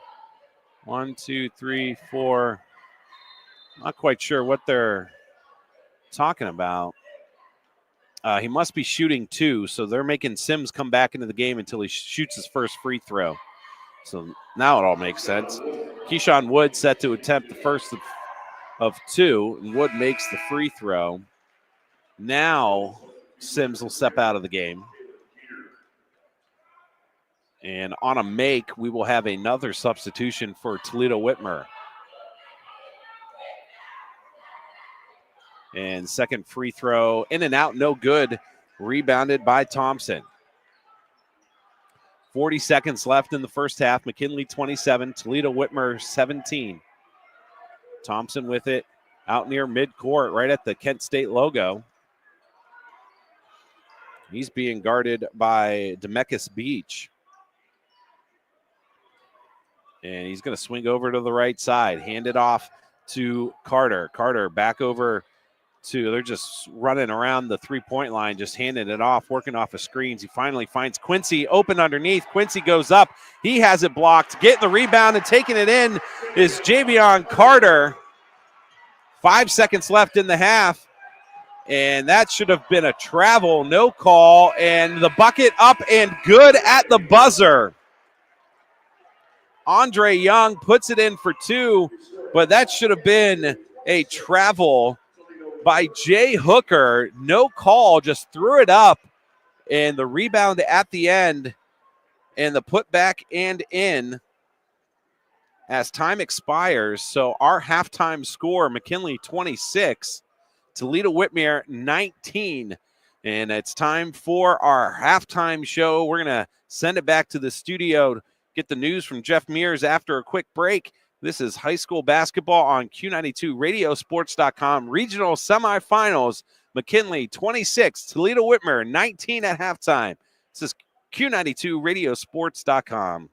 1, 2, 3, 4. Not quite sure what they're talking about. He must be shooting two, so they're making Sims come back into the game until he shoots his first free throw. So now it all makes sense. Keyshawn Wood set to attempt the first of two, and Wood makes the free throw. Now Sims will step out of the game. And on a make, we will have another substitution for Toledo Whitmer. And second free throw, in and out, no good. Rebounded by Thompson. 40 seconds left in the first half. McKinley 27, Toledo Whitmer 17. Thompson with it out near midcourt, right at the Kent State logo. He's being guarded by Demekus Beach. And he's going to swing over to the right side, hand it off to Carter. Carter back over to, they're just running around the three-point line, just handing it off, working off of screens. He finally finds Quincy open underneath. Quincy goes up. He has it blocked. Getting the rebound and taking it in is Javion Carter. 5 seconds left in the half. And that should have been a travel, no call. And the bucket up and good at the buzzer. Andre Young puts it in for two, but that should have been a travel by Jay Hooker. No call, just threw it up. And the rebound at the end and the putback and in as time expires. So our halftime score, McKinley 26, Toledo Whitmer 19. And it's time for our halftime show. We're going to send it back to the studio to get the news from Jeff Mears after a quick break. This is high school basketball on Q92 Radiosports.com. Regional semifinals, McKinley 26, Toledo Whitmer 19 at halftime. This is Q92 Radiosports.com.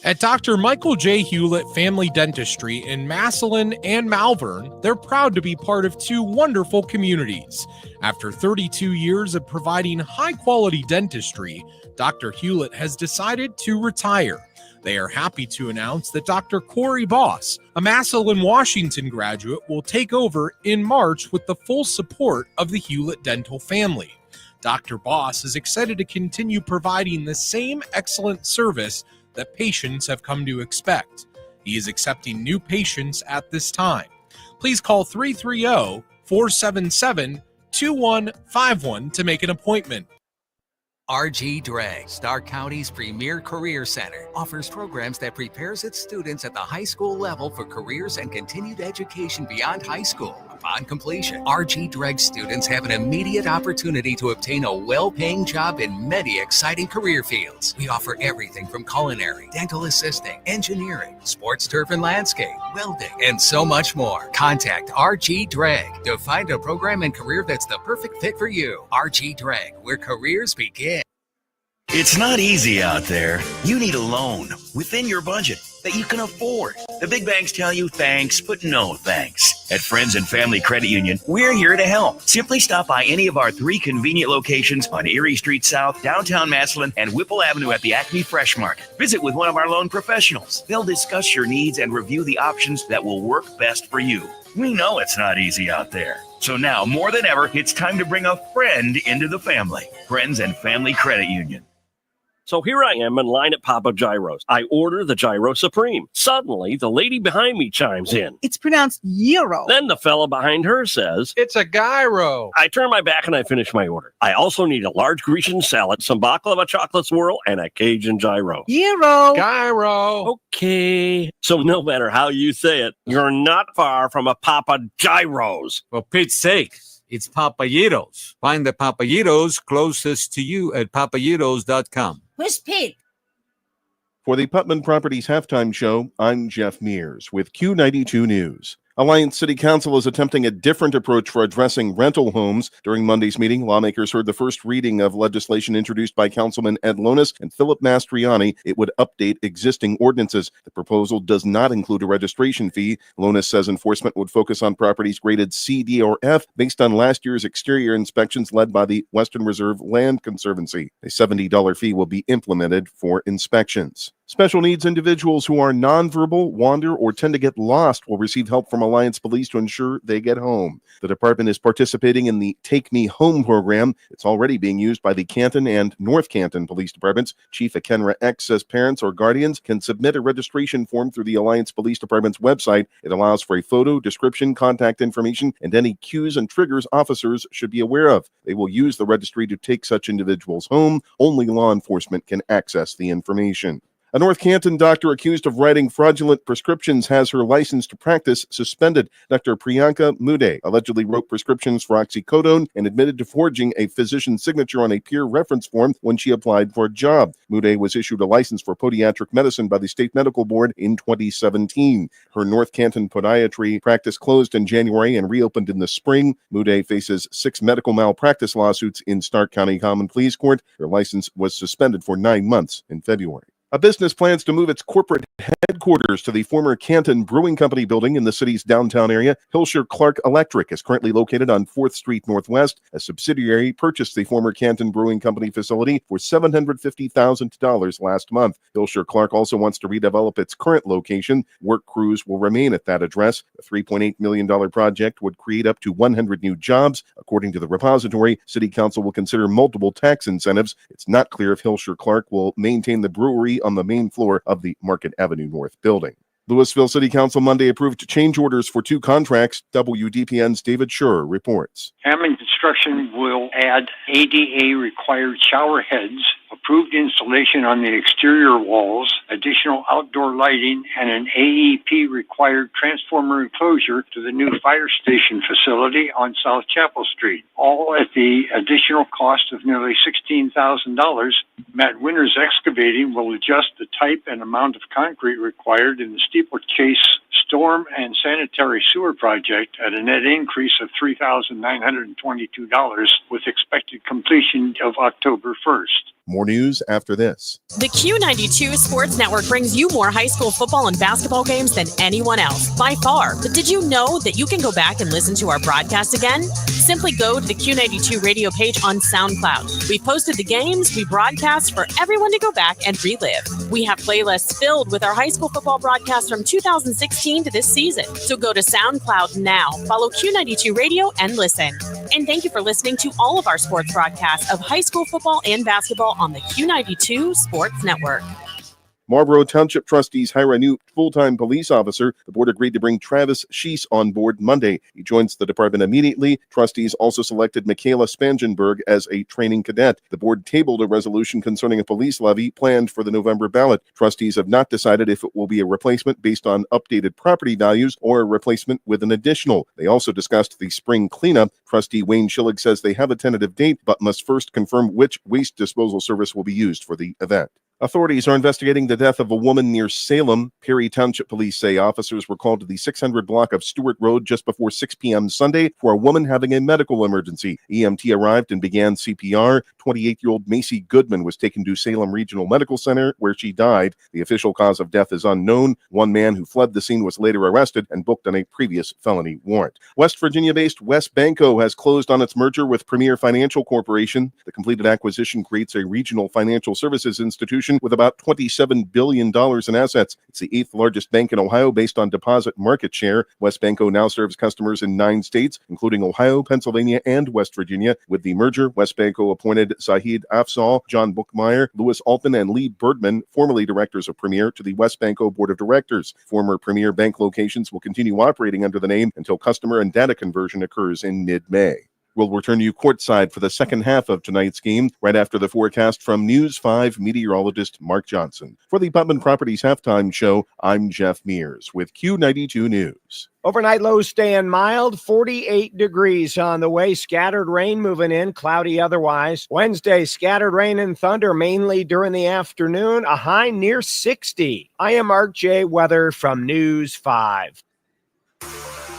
At Dr. Michael J. Hewlett Family Dentistry in Massillon and Malvern, they're proud to be part of two wonderful communities. After 32 years of providing high-quality dentistry, Dr. Hewlett has decided to retire. They are happy to announce that Dr. Corey Boss, a Massillon, Washington graduate, will take over in March with the full support of the Hewlett dental family. Dr. Boss is excited to continue providing the same excellent service that patients have come to expect. He is accepting new patients at this time. Please call 330-477-2151 to make an appointment. RG Drag, Stark County's premier career center, offers programs that prepares its students at the high school level for careers and continued education beyond high school. Upon completion, RG Drag students have an immediate opportunity to obtain a well-paying job in many exciting career fields. We offer everything from culinary, dental assisting, engineering, sports turf and landscape, welding, and so much more. Contact RG Drag to find a program and career that's the perfect fit for you. RG Drag, where careers begin. It's not easy out there. You need a loan within your budget that you can afford. The big banks tell you thanks, but no thanks. At Friends and Family Credit Union, we're here to help. Simply stop by any of our 3 convenient locations on Erie Street South, downtown Massillon, and Whipple Avenue at the Acme Fresh Market. Visit with one of our loan professionals. They'll discuss your needs and review the options that will work best for you. We know it's not easy out there. So now, more than ever, it's time to bring a friend into the family. Friends and Family Credit Union. So here I am in line at Papa Gyro's. I order the Gyro Supreme. Suddenly, the lady behind me chimes in. It's pronounced gyro. Then the fella behind her says, It's a gyro. I turn my back and I finish my order. I also need a large Grecian salad, some baklava chocolate swirl, and a Cajun gyro. Gyro. Gyro. Okay. So no matter how you say it, you're not far from a Papa Gyro's. For Pete's sake, it's Papayitos. Find the Papayitos closest to you at papayitos.com. Where's Pete? For the Putman Properties Halftime Show, I'm Jeff Mears with Q92 News. Alliance City Council is attempting a different approach for addressing rental homes. During Monday's meeting, lawmakers heard the first reading of legislation introduced by Councilman Ed Lonis and Philip Mastriani. It would update existing ordinances. The proposal does not include a registration fee. Lonis says enforcement would focus on properties graded C, D, or F based on last year's exterior inspections led by the Western Reserve Land Conservancy. A $70 fee will be implemented for inspections. Special needs individuals who are nonverbal, wander, or tend to get lost will receive help from Alliance Police to ensure they get home. The department is participating in the Take Me Home program. It's already being used by the Canton and North Canton Police Departments. Chief Akenra X says parents or guardians can submit a registration form through the Alliance Police Department's website. It allows for a photo, description, contact information, and any cues and triggers officers should be aware of. They will use the registry to take such individuals home. Only law enforcement can access the information. A North Canton doctor accused of writing fraudulent prescriptions has her license to practice suspended. Dr. Priyanka Mude allegedly wrote prescriptions for oxycodone and admitted to forging a physician's signature on a peer reference form when she applied for a job. Mude was issued a license for podiatric medicine by the State Medical Board in 2017. Her North Canton podiatry practice closed in January and reopened in the spring. Mude faces 6 medical malpractice lawsuits in Stark County Common Pleas Court. Her license was suspended for 9 months in February. A business plans to move its corporate headquarters to the former Canton Brewing Company building in the city's downtown area. Hilscher Clark Electric is currently located on 4th Street Northwest. A subsidiary purchased the former Canton Brewing Company facility for $750,000 last month. Hilscher Clark also wants to redevelop its current location. Work crews will remain at that address. A $3.8 million project would create up to 100 new jobs. According to the repository, City Council will consider multiple tax incentives. It's not clear if Hilscher Clark will maintain the brewery on the main floor of the Market Avenue North building. Louisville City Council Monday approved change orders for 2 contracts. WDPN's David Schur reports. Hammond Construction will add ADA-required shower heads, approved installation on the exterior walls, additional outdoor lighting, and an AEP-required transformer enclosure to the new fire station facility on South Chapel Street, all at the additional cost of nearly $16,000. Matt Winters Excavating will adjust the type and amount of concrete required in the steeplechase storm and sanitary sewer project at a net increase of $3,922 with expected completion of October 1st. More news after this. The Q92 Sports Network brings you more high school football and basketball games than anyone else, by far. But did you know that you can go back and listen to our broadcast again? Simply go to the Q92 radio page on SoundCloud. We posted the games we broadcast for everyone to go back and relive. We have playlists filled with our high school football broadcasts from 2016 to this season. So go to SoundCloud now, follow Q92 Radio, and listen. And thank you for listening to all of our sports broadcasts of high school football and basketball on the Q92 Sports Network. Marlboro Township trustees hire a new full-time police officer. The board agreed to bring Travis Sheese on board Monday. He joins the department immediately. Trustees also selected Michaela Spangenberg as a training cadet. The board tabled a resolution concerning a police levy planned for the November ballot. Trustees have not decided if it will be a replacement based on updated property values or a replacement with an additional. They also discussed the spring cleanup. Trustee Wayne Schillig says they have a tentative date, but must first confirm which waste disposal service will be used for the event. Authorities are investigating the death of a woman near Salem. Perry Township Police say officers were called to the 600 block of Stewart Road just before 6 p.m. Sunday for a woman having a medical emergency. EMT arrived and began CPR. 28-year-old Macy Goodman was taken to Salem Regional Medical Center, where she died. The official cause of death is unknown. One man who fled the scene was later arrested and booked on a previous felony warrant. West Virginia-based West Banco has closed on its merger with Premier Financial Corporation. The completed acquisition creates a regional financial services institution with about $27 billion in assets. It's the 8th largest bank in Ohio based on deposit market share. West Banco now serves customers in 9 states, including Ohio, Pennsylvania, and West Virginia. With the merger, West Banco appointed Zahid Afzal, John Bookmeyer, Louis Altman, and Lee Birdman, formerly directors of Premier, to the West Banco Board of Directors. Former Premier Bank locations will continue operating under the name until customer and data conversion occurs in mid-May. We'll return you courtside for the second half of tonight's game, right after the forecast from News 5 meteorologist Mark Johnson. For the Putman Properties Halftime Show, I'm Jeff Mears with Q92 News. Overnight lows staying mild, 48 degrees on the way. Scattered rain moving in, cloudy otherwise. Wednesday, scattered rain and thunder mainly during the afternoon, a high near 60. I am Mark J. Weather from News 5.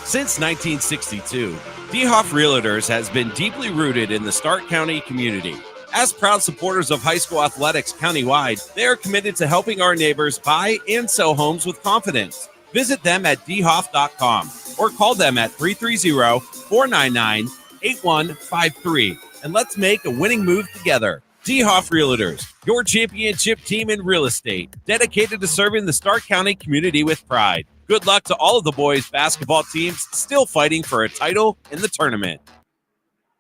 Since 1962, DeHoff Realtors has been deeply rooted in the Stark County community. As proud supporters of high school athletics countywide, they are committed to helping our neighbors buy and sell homes with confidence. Visit them at dhoff.com or call them at 330-499-8153 and let's make a winning move together. DeHoff Realtors, your championship team in real estate, dedicated to serving the Stark County community with pride. Good luck to all of the boys' basketball teams still fighting for a title in the tournament.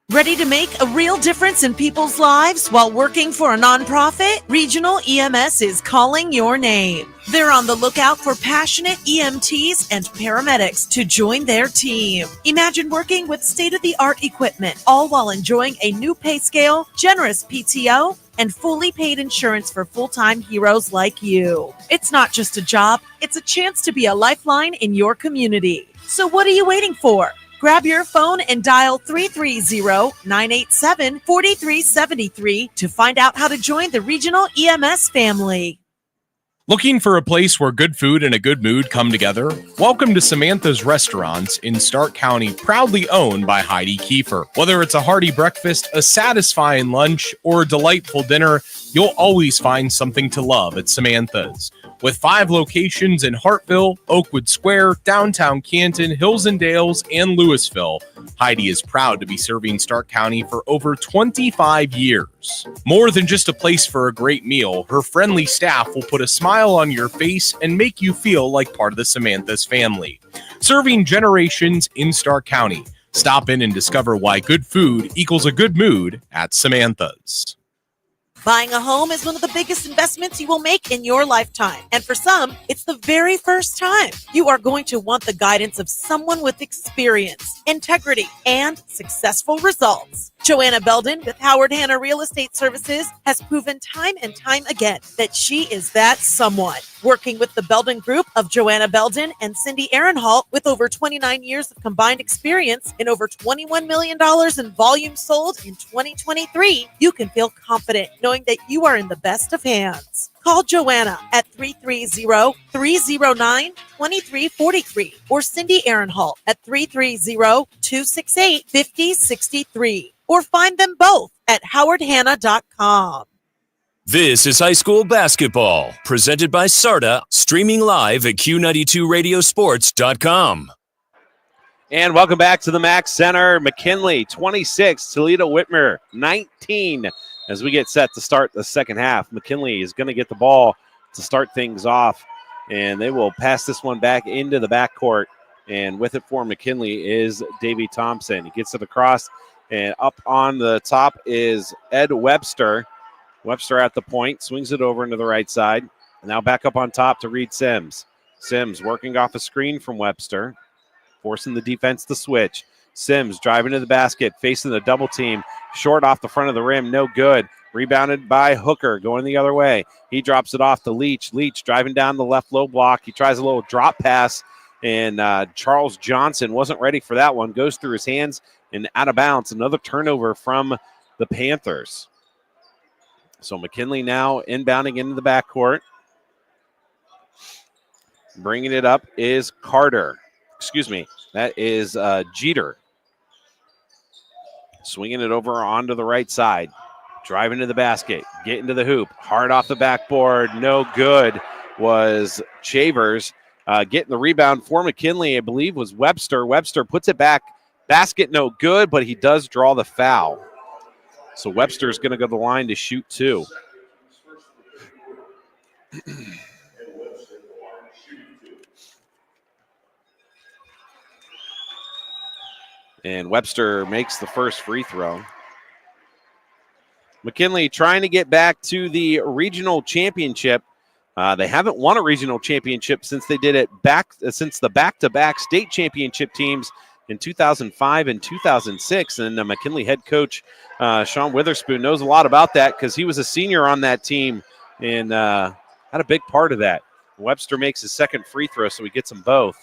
Ready to make a real difference in people's lives while working for a nonprofit? Regional EMS is calling your name. They're on the lookout for passionate EMTs and paramedics to join their team. Imagine working with state-of-the-art equipment, all while enjoying a new pay scale, generous PTO, and fully paid insurance for full-time heroes like you. It's not just a job, it's a chance to be a lifeline in your community. So what are you waiting for? Grab your phone and dial 330-987-4373 to find out how to join the Regional EMS family. Looking for a place where good food and a good mood come together? Welcome to Samantha's Restaurants in Stark County, proudly owned by Heidi Kiefer. Whether it's a hearty breakfast, a satisfying lunch, or a delightful dinner, you'll always find something to love at Samantha's. With 5 locations in Hartville, Oakwood Square, downtown Canton, Hills and Dales, and Louisville, Heidi is proud to be serving Stark County for over 25 years. More than just a place for a great meal, her friendly staff will put a smile on your face and make you feel like part of the Samantha's family. Serving generations in Stark County. Stop in and discover why good food equals a good mood at Samantha's. Buying a home is one of the biggest investments you will make in your lifetime. And for some, it's the very first time. You are going to want the guidance of someone with experience, integrity, and successful results. Joanna Belden with Howard Hanna Real Estate Services has proven time and time again that she is that someone. Working with the Belden Group of Joanna Belden and Cindy Ehrenhalt with over 29 years of combined experience and over $21 million in volume sold in 2023, you can feel confident knowing that you are in the best of hands. Call Joanna at 330-309-2343 or Cindy Ehrenhalt at 330-268-5063 or find them both at howardhanna.com. This is high school basketball, presented by SARTA, streaming live at Q92radiosports.com. And welcome back to the Max Center. McKinley, 26, Toledo Whitmer, 19. As we get set to start the second half, McKinley is going to get the ball to start things off, and they will pass this one back into the backcourt. And with it for McKinley is Davey Thompson. He gets it across, and up on the top is Ed Webster. Webster at the point, swings it over into the right side. And now back up on top to Reed Sims. Sims working off a screen from Webster, forcing the defense to switch. Sims driving to the basket, facing the double team. Short off the front of the rim, no good. Rebounded by Hooker, going the other way. He drops it off to Leach. Leach driving down the left low block. He tries a little drop pass, and Charles Johnson wasn't ready for that one. Goes through his hands and out of bounds. Another turnover from the Panthers. So McKinley now inbounding into the backcourt. Bringing it up is Carter. Excuse me, that is Jeter. Swinging it over onto the right side. Driving to the basket. Getting to the hoop. Hard off the backboard. No good was Chavers. Getting the rebound for McKinley, I believe, was Webster. Webster puts it back. Basket no good, but he does draw the foul. So Webster's going to go to the line to shoot 2. And Webster makes the first free throw. McKinley trying to get back to the regional championship. They haven't won a regional championship since they did it since the back-to-back state championship teams in 2005 and 2006. And McKinley head coach Sean Witherspoon knows a lot about that because he was a senior on that team and had a big part of that. Webster makes his second free throw, so he gets them both.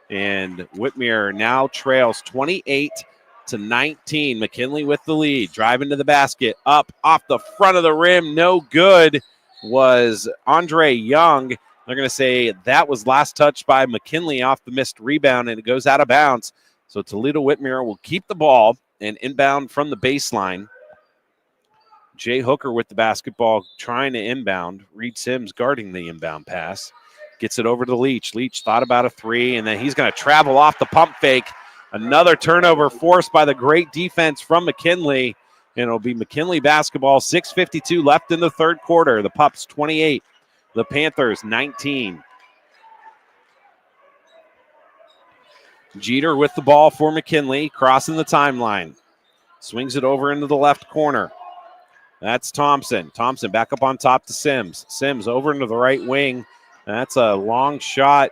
And Whitmer now trails 28-19. McKinley with the lead. Driving to the basket. Up off the front of the rim. No good was Andre Young. They're going to say that was last touched by McKinley off the missed rebound, and it goes out of bounds. So Toledo Whitmer will keep the ball and inbound from the baseline. Jay Hooker with the basketball trying to inbound. Reed Sims guarding the inbound pass. Gets it over to Leach. Leach thought about a 3, and then he's going to travel off the pump fake. Another turnover forced by the great defense from McKinley. and it'll be McKinley basketball. 6:52 left in the third quarter. The Pups 28, the Panthers 19. Jeter with the ball for McKinley, crossing the timeline. Swings it over into the left corner. That's Thompson. Thompson back up on top to Sims. Sims over into the right wing. That's a long shot.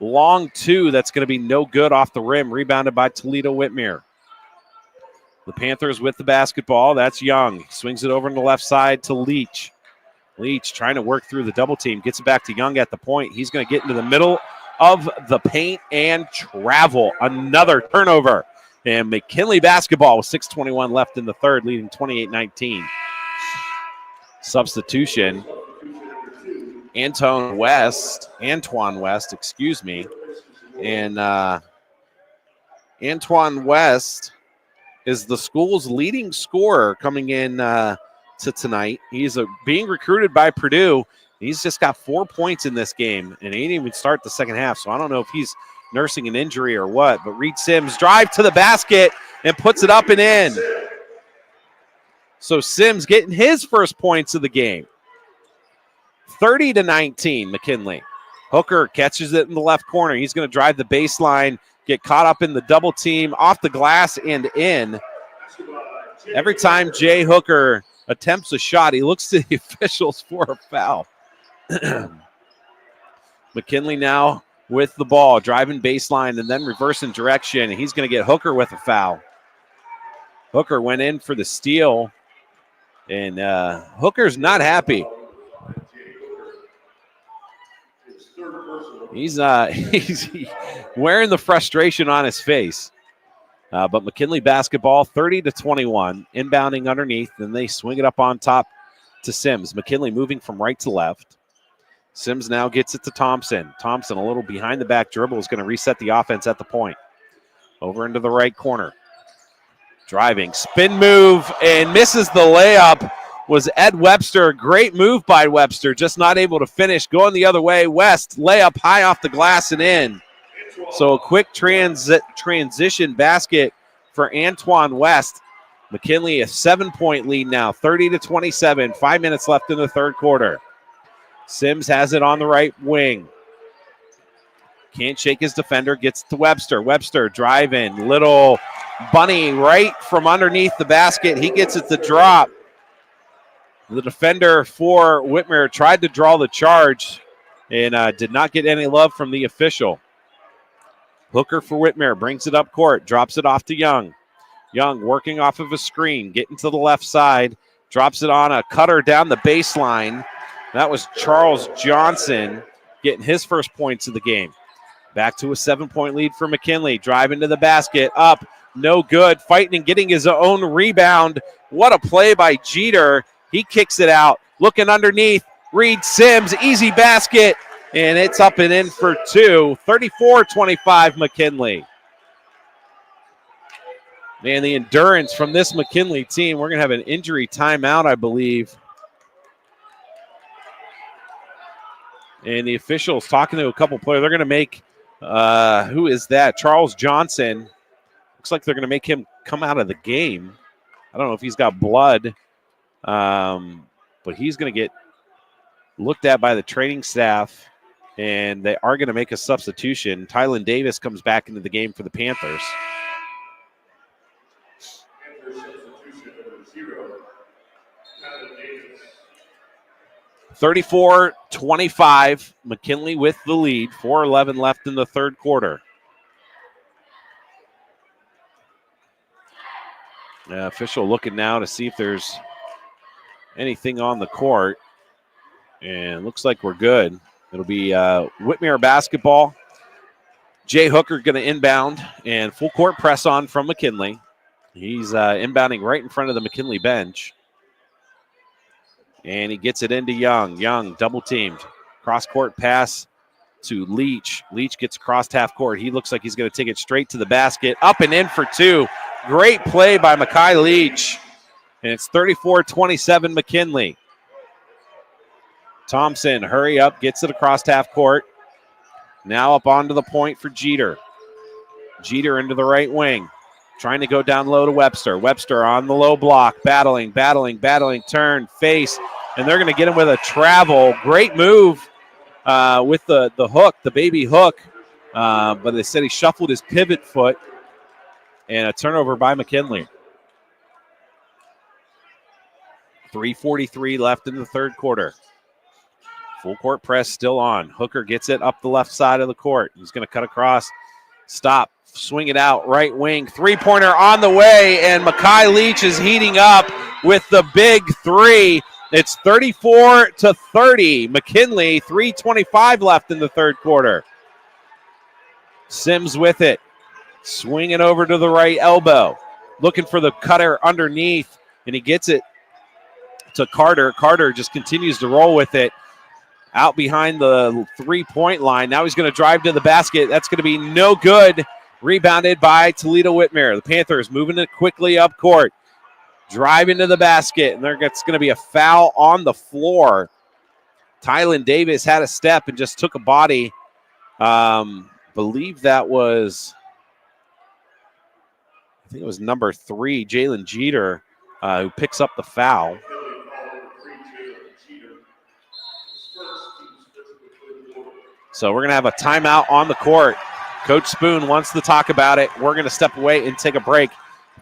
Long two. That's going to be no good off the rim. Rebounded by Toledo Whitmer. The Panthers with the basketball. That's Young. Swings it over on the left side to Leach. Leach trying to work through the double team. Gets it back to Young at the point. He's going to get into the middle of the paint and travel. Another turnover. And McKinley basketball with 6:21 left in the third, leading 28-19. Substitution. Antoine West, And Antoine West is the school's leading scorer coming in to tonight. He's being recruited by Purdue. He's just got 4 points in this game, and he didn't even start the second half, so I don't know if he's nursing an injury or what. But Reed Sims drive to the basket and puts it up and in. So Sims getting his first points of the game. 30-19, McKinley. Hooker catches it in the left corner. He's going to drive the baseline, get caught up in the double team, off the glass and in. Every time Jay Hooker attempts a shot, he looks to the officials for a foul. McKinley now with the ball, driving baseline and then reversing direction. He's going to get Hooker with a foul. Hooker went in for the steal, and Hooker's not happy. He's wearing the frustration on his face. But McKinley basketball, 30-21, inbounding underneath. Then they swing it up on top to Sims. McKinley moving from right to left. Sims now gets it to Thompson. Thompson, a little behind the back dribble, is going to reset the offense at the point. Over into the right corner. Driving, spin move, and misses the layup. Was Ed Webster. Great move by Webster, just not able to finish. Going the other way. West, layup high off the glass and in. So a quick transition basket for Antoine West. McKinley a 7-point lead now, 30-27. 5 minutes left in the third quarter. Sims has it on the right wing. Can't shake his defender, gets to Webster. Webster driving, little bunny right from underneath the basket. He gets it to drop. The defender for Whitmer tried to draw the charge and did not get any love from the official. Hooker for Whitmer brings it up court, drops it off to Young. Young working off of a screen, getting to the left side, drops it on a cutter down the baseline. That was Charles Johnson getting his first points of the game. Back to a 7-point lead for McKinley. Driving to the basket, up, no good. Fighting and getting his own rebound. What a play by Jeter. He kicks it out. Looking underneath. Reed Sims, easy basket. And it's up and in for two. 34-25 McKinley. Man, the endurance from this McKinley team. We're going to have an injury timeout, I believe. And the officials talking to a couple players. They're going to make, who is that? Charles Johnson. Looks like they're going to make him come out of the game. I don't know if he's got blood. But he's going to get looked at by the training staff, and they are going to make a substitution. Tylen Davis comes back into the game for the Panthers. (34-25), McKinley with the lead. 4:11 left in the third quarter. Official looking now to see if there's anything on the court, and looks like we're good. It'll be Whitmer basketball. Jay Hooker going to inbound, and full court press on from McKinley. He's inbounding right in front of the McKinley bench, and he gets it into Young. Young double teamed. Cross court pass to Leach. Leach gets across half court. He looks like he's going to take it straight to the basket. Up and in for two. Great play by Mekhi Leach. And it's 34-27 McKinley. Thompson, hurry up, gets it across half court. Now up onto the point for Jeter. Jeter into the right wing. Trying to go down low to Webster. Webster on the low block, battling, turn, face, and they're going to get him with a travel. Great move with the hook, the baby hook, but they said he shuffled his pivot foot, and a turnover by McKinley. 3:43 left in the third quarter. Full court press still on. Hooker gets it up the left side of the court. He's going to cut across, stop, swing it out, right wing. Three-pointer on the way, and Mekhi Leach is heating up with the big three. It's 34-30. McKinley, 3:25 left in the third quarter. Sims with it. Swinging over to the right elbow. Looking for the cutter underneath, and he gets it to Carter. Carter just continues to roll with it. Out behind the three-point line. Now he's going to drive to the basket. That's going to be no good. Rebounded by Toledo Whitmer. The Panthers moving it quickly up court. Driving to the basket, and it's going to be a foul on the floor. Tylen Davis had a step and just took a body. Believe that was, I think it was number 3, Jalen Jeter, who picks up the foul. So we're going to have a timeout on the court. Coach Spoon wants to talk about it. We're going to step away and take a break.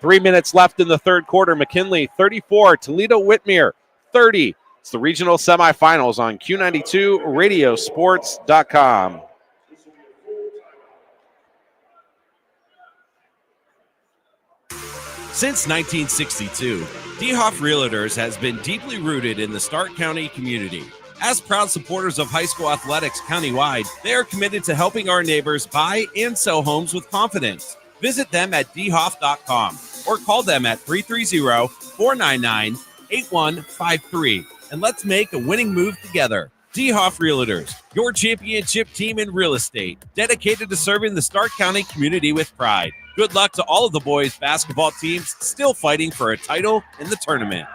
3 minutes left in the third quarter. McKinley 34, Toledo Whitmer 30. It's the regional semifinals on Q92 Radiosports.com. Since 1962, DeHoff Realtors has been deeply rooted in the Stark County community. As proud supporters of high school athletics countywide, they are committed to helping our neighbors buy and sell homes with confidence. Visit them at dhoff.com or call them at 330-499-8153. And let's make a winning move together. DeHoff Realtors, your championship team in real estate, dedicated to serving the Stark County community with pride. Good luck to all of the boys basketball teams still fighting for a title in the tournament.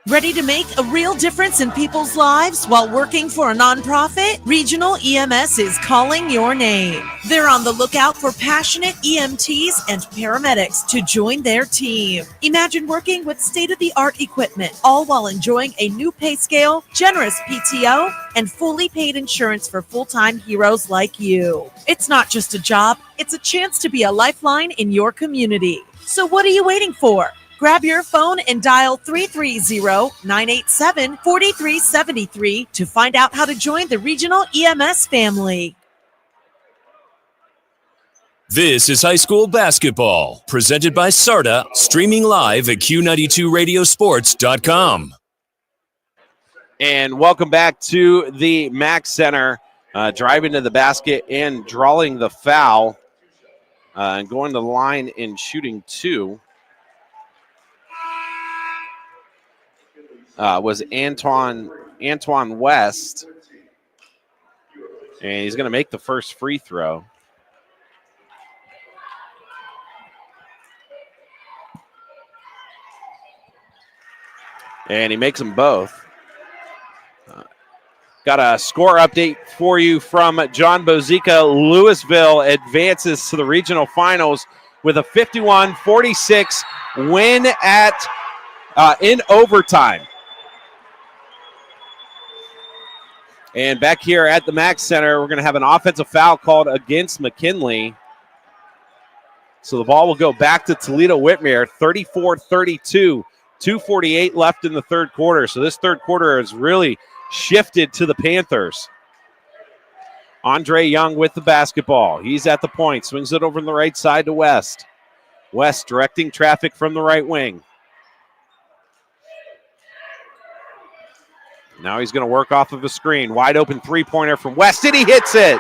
Ready to make a real difference in people's lives while working for a nonprofit? Regional EMS is calling your name. They're on the lookout for passionate EMTs and paramedics to join their team. Imagine working with state-of-the-art equipment, all while enjoying a new pay scale, generous PTO, and fully paid insurance for full-time heroes like you. It's not just a job, it's a chance to be a lifeline in your community. So what are you waiting for? Grab your phone and dial 330-987-4373 to find out how to join the Regional EMS family. This is high school basketball, presented by SARTA, streaming live at Q92Radiosports.com. And welcome back to the Mack Center, driving to the basket and drawing the foul, and going to the line and shooting two. Was Antoine West, and he's going to make the first free throw. And he makes them both. Got a score update for you from John Bozica. Louisville advances to the regional finals with a 51-46 win in overtime. And back here at the Mack Center, we're going to have an offensive foul called against McKinley. So the ball will go back to Toledo Whitmer, 34-32, 2:48 left in the third quarter. So this third quarter has really shifted to the Panthers. Andre Young with the basketball. He's at the point, swings it over on the right side to West. West directing traffic from the right wing. Now he's going to work off of a screen. Wide open three-pointer from West, and he hits it.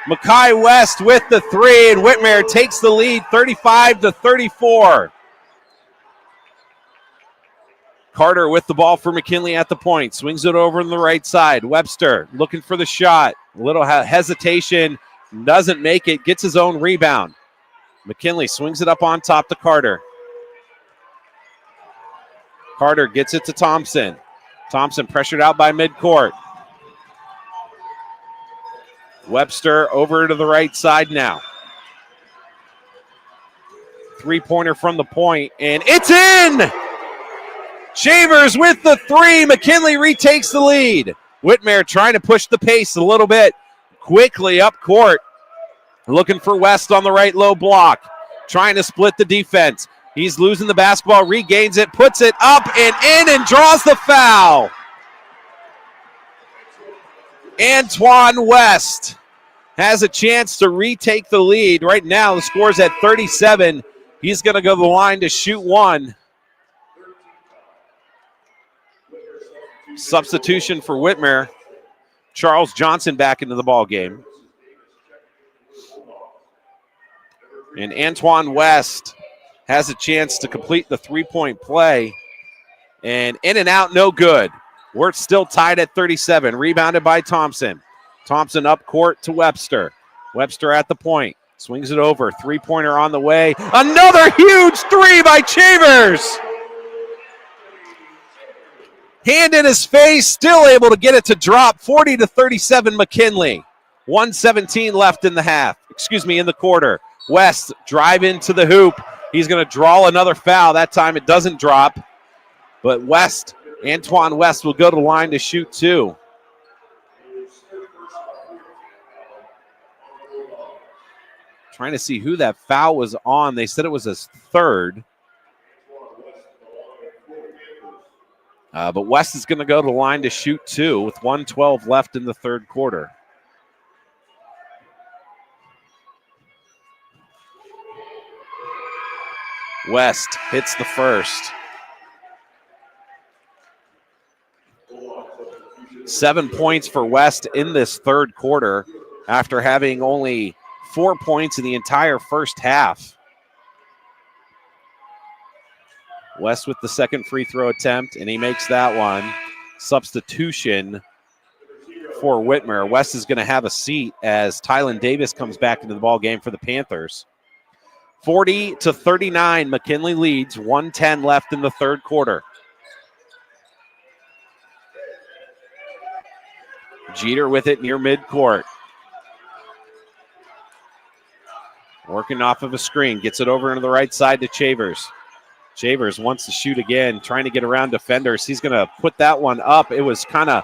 Mekhi West with the three, and Whitmer takes the lead 35-34. Carter with the ball for McKinley at the point. Swings it over on the right side. Webster looking for the shot. A little hesitation. Doesn't make it. Gets his own rebound. McKinley swings it up on top to Carter. Carter gets it to Thompson. Thompson pressured out by midcourt. Webster over to the right side now. Three-pointer from the point, and it's in! Shavers with the three. McKinley retakes the lead. Whitmer trying to push the pace a little bit. Quickly up court. Looking for West on the right low block. Trying to split the defense. He's losing the basketball, regains it, puts it up and in, and draws the foul. Antoine West has a chance to retake the lead. Right now, the score's at 37. He's going to go to the line to shoot one. Substitution for Whitmer. Charles Johnson back into the ball game. And Antoine West has a chance to complete the three-point play. And in and out, no good. We're still tied at 37. Rebounded by Thompson. Thompson up court to Webster. Webster at the point. Swings it over. Three-pointer on the way. Another huge three by Shavers. Hand in his face, still able to get it to drop. 40-37 McKinley. 1:17 left in the half. In the quarter. West drive into the hoop. He's going to draw another foul. That time it doesn't drop. But Antoine West will go to the line to shoot two. Trying to see who that foul was on. They said it was his third. But West is going to go to the line to shoot two with 1:12 left in the third quarter. West hits the first. 7 points for West in this third quarter after having only 4 points in the entire first half. West with the second free throw attempt, and he makes that one. Substitution for Whitmer. West is going to have a seat as Tylen Davis comes back into the ball game for the Panthers. 40-39, McKinley leads. 1:10 left in the third quarter. Jeter with it near midcourt. Working off of a screen. Gets it over into the right side to Shavers. Shavers wants to shoot again, trying to get around defenders. He's going to put that one up. It was kind of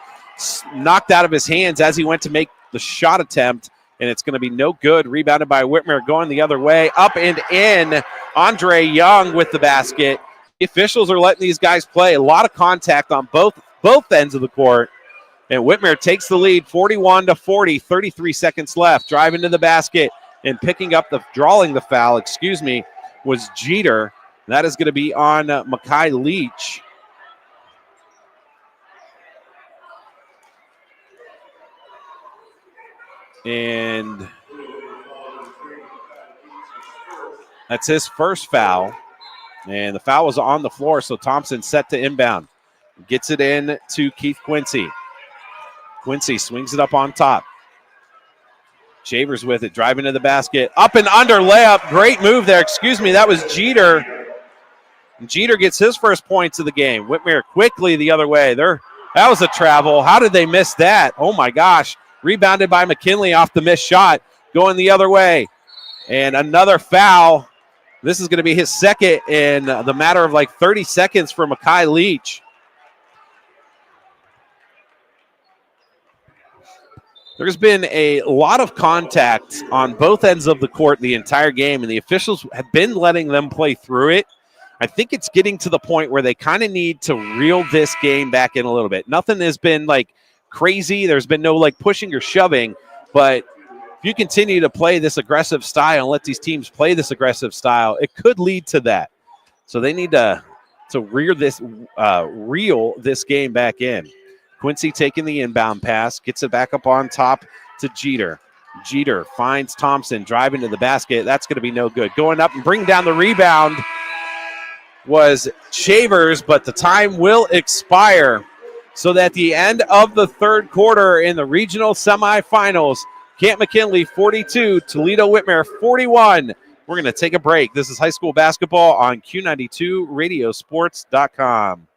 knocked out of his hands as he went to make the shot attempt, and it's going to be no good. Rebounded by Whitmer, going the other way. Up and in. Andre Young with the basket. The officials are letting these guys play. A lot of contact on both ends of the court. And Whitmer takes the lead, 41-40, 33 seconds left. Driving to the basket and drawing the foul, was Jeter. That is going to be on Makai Leach. And that's his first foul. And the foul was on the floor, so Thompson set to inbound. Gets it in to Keith Quincy. Quincy swings it up on top. Shavers with it, driving to the basket. Up and under layup. Great move there. That was Jeter. And Jeter gets his first points of the game. Whitmer quickly the other way. That was a travel. How did they miss that? Oh, my gosh. Rebounded by McKinley off the missed shot. Going the other way. And another foul. This is going to be his second in the matter of like 30 seconds for Makai Leach. There's been a lot of contact on both ends of the court the entire game, and the officials have been letting them play through it. I think it's getting to the point where they kind of need to reel this game back in a little bit. Nothing has been like crazy. There's been no like pushing or shoving, but if you continue to play this aggressive style and let these teams play this aggressive style, it could lead to that. So they need to reel this game back in. Quincy taking the inbound pass, gets it back up on top to Jeter. Jeter finds Thompson, driving to the basket. That's going to be no good. Going up and bringing down the rebound was Shavers, but the time will expire. So that the end of the third quarter in the regional semifinals, Camp McKinley 42, Toledo Whitmer 41. We're going to take a break. This is high school basketball on Q92radiosports.com.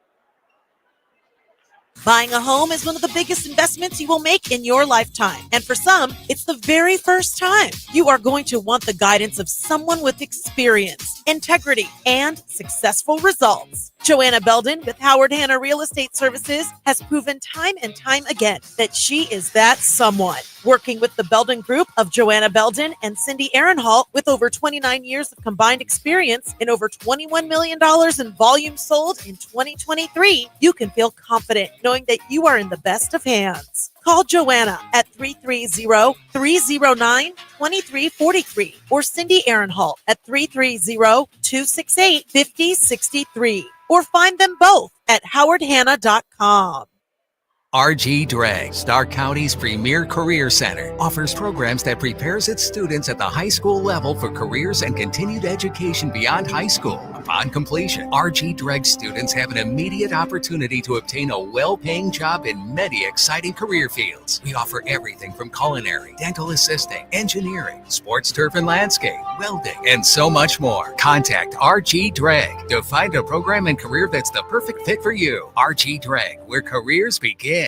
Buying a home is one of the biggest investments you will make in your lifetime. And for some, it's the very first time. You are going to want the guidance of someone with experience. integrity, and successful results. Joanna Belden with Howard Hanna Real Estate Services has proven time and time again that she is that someone. Working with the Belden Group of Joanna Belden and Cindy Aaronhalt with over 29 years of combined experience and over $21 million in volume sold in 2023, you can feel confident knowing that you are in the best of hands. Call Joanna at 330-309-2343 or Cindy Aaronhalt at 330-268-5063 or find them both at howardhanna.com. RG Drag, Stark County's premier career center, offers programs that prepares its students at the high school level for careers and continued education beyond high school. Upon completion, RG Drag students have an immediate opportunity to obtain a well-paying job in many exciting career fields. We offer everything from culinary, dental assisting, engineering, sports turf and landscape, welding, and so much more. Contact RG Drag to find a program and career that's the perfect fit for you. RG Drag, where careers begin.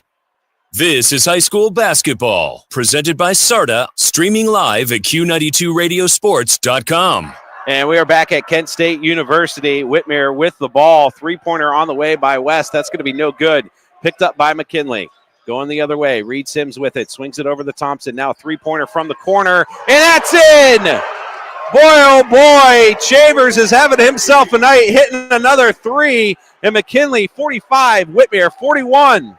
This is high school basketball, presented by SARTA, streaming live at Q92radiosports.com. And we are back at Kent State University. Whitmer with the ball. Three-pointer on the way by West. That's going to be no good. Picked up by McKinley. Going the other way. Reed Sims with it. Swings it over to Thompson. Now three-pointer from the corner. And that's in! Boy, oh boy. Chambers is having himself a night, hitting another three. And McKinley, 45. Whitmer, 41.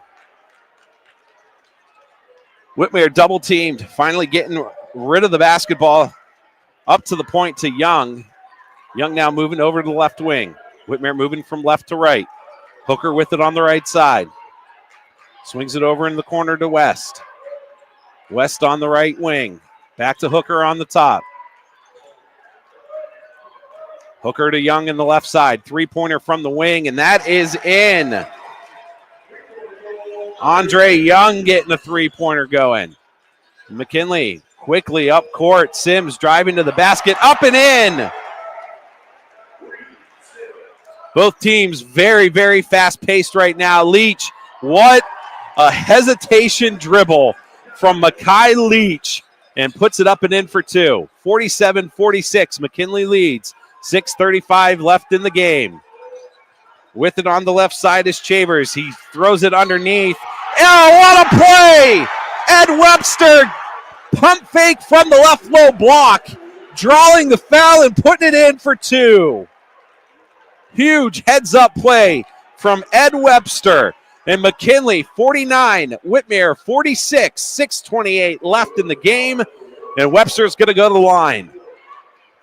Whitmer double teamed, finally getting rid of the basketball up to the point to Young. Young now moving over to the left wing. Whitmer moving from left to right. Hooker with it on the right side. Swings it over in the corner to West. West on the right wing. Back to Hooker on the top. Hooker to Young in the left side. Three-pointer from the wing, and that is in. Andre Young getting a three-pointer going. McKinley quickly up court. Sims driving to the basket, up and in. Both teams very, very fast-paced right now. Leach, what a hesitation dribble from Makai Leach, and puts it up and in for two. 47-46, McKinley leads. 6:35 left in the game. With it on the left side is Chambers. He throws it underneath. Oh, what a play! Ed Webster, pump fake from the left low block, drawing the foul and putting it in for two. Huge heads-up play from Ed Webster. And McKinley, 49, Whitmer, 46, 6:28 left in the game. And Webster's going to go to the line.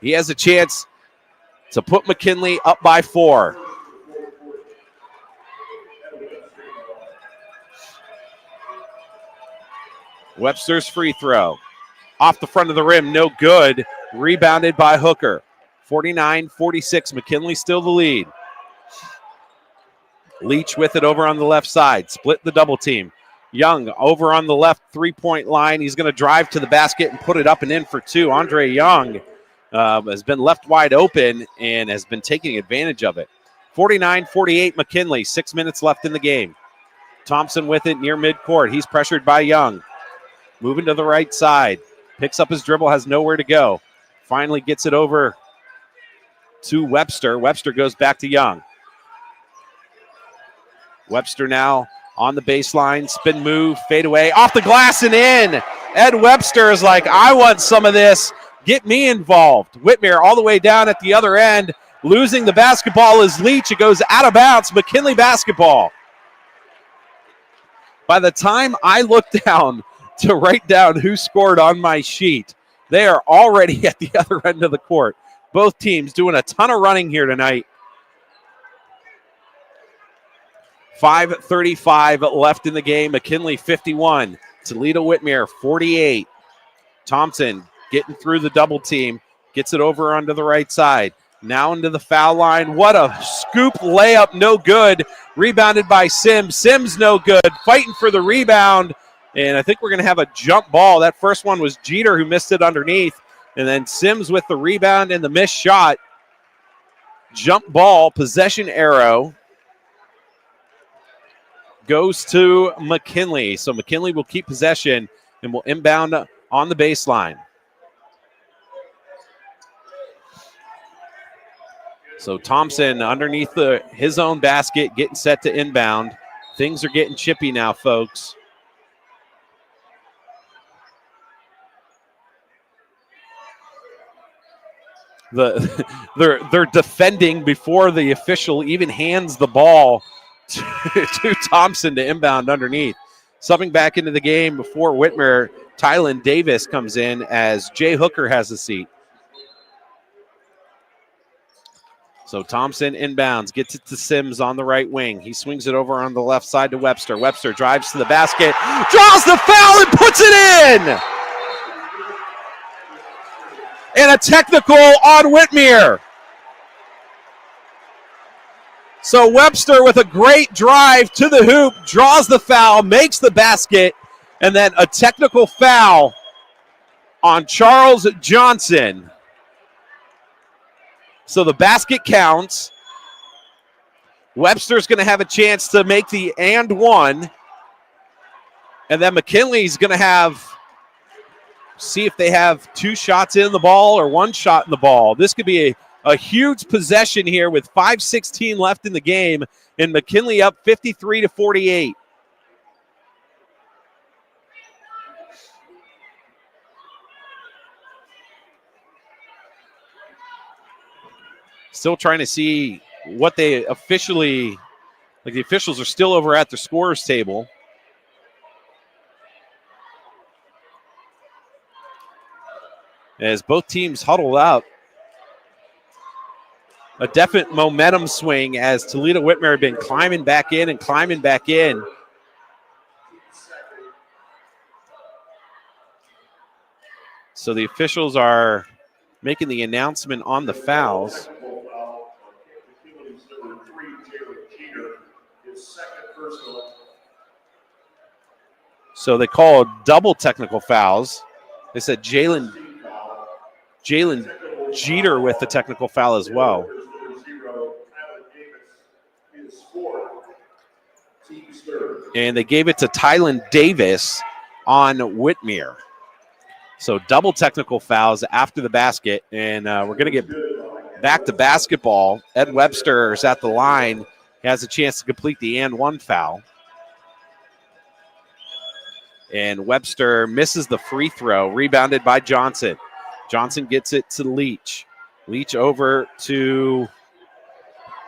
He has a chance to put McKinley up by 4. Webster's free throw. Off the front of the rim, no good. Rebounded by Hooker. 49-46, McKinley still the lead. Leach with it over on the left side. Split the double team. Young over on the left three-point line. He's going to drive to the basket and put it up and in for two. Andre Young has been left wide open and has been taking advantage of it. 49-48, McKinley. 6 minutes left in the game. Thompson with it near midcourt. He's pressured by Young. Moving to the right side. Picks up his dribble, has nowhere to go. Finally gets it over to Webster. Webster goes back to Young. Webster now on the baseline. Spin move, fade away. Off the glass and in. Ed Webster is like, I want some of this. Get me involved. Whitmer all the way down at the other end. Losing the basketball is Leach. It goes out of bounds. McKinley basketball. By the time I look down to write down who scored on my sheet, they are already at the other end of the court. Both teams doing a ton of running here tonight. 5:35 left in the game. McKinley 51. Toledo Whitmer 48. Thompson getting through the double team. Gets it over onto the right side. Now into the foul line. What a scoop layup. No good. Rebounded by Sims. Sims no good. Fighting for the rebound. And I think we're going to have a jump ball. That first one was Jeter who missed it underneath. And then Sims with the rebound and the missed shot. Jump ball, possession arrow goes to McKinley. So McKinley will keep possession and will inbound on the baseline. So Thompson underneath his own basket, getting set to inbound. Things are getting chippy now, folks. They're defending before the official even hands the ball to Thompson to inbound underneath. Subbing back into the game before Whitmer, Tylen Davis comes in as Jay Hooker has a seat. So Thompson inbounds, gets it to Sims on the right wing. He swings it over on the left side to Webster. Webster drives to the basket, draws the foul, and puts it in! And a technical on Whitmer. So Webster with a great drive to the hoop, draws the foul, makes the basket, and then a technical foul on Charles Johnson. So the basket counts. Webster's going to have a chance to make the and one. And then McKinley's going to see if they have 2 shots in the ball or 1 shot in the ball. This could be a huge possession here with 5:16 left in the game, and McKinley up 53-48. Still trying to see what they officially, like the officials are still over at the scorer's table. As both teams huddle out. A definite momentum swing as Toledo Whitmer have been climbing back in and climbing back in. So the officials are making the announcement on the fouls. So they call double technical fouls. They said Jalen Jeter with the technical foul as well. And they gave it to Tylen Davis on Whitmer. So double technical fouls after the basket. And we're going to get back to basketball. Ed Webster is at the line. He has a chance to complete the and one foul. And Webster misses the free throw, rebounded by Johnson. Johnson gets it to Leach. Leach over to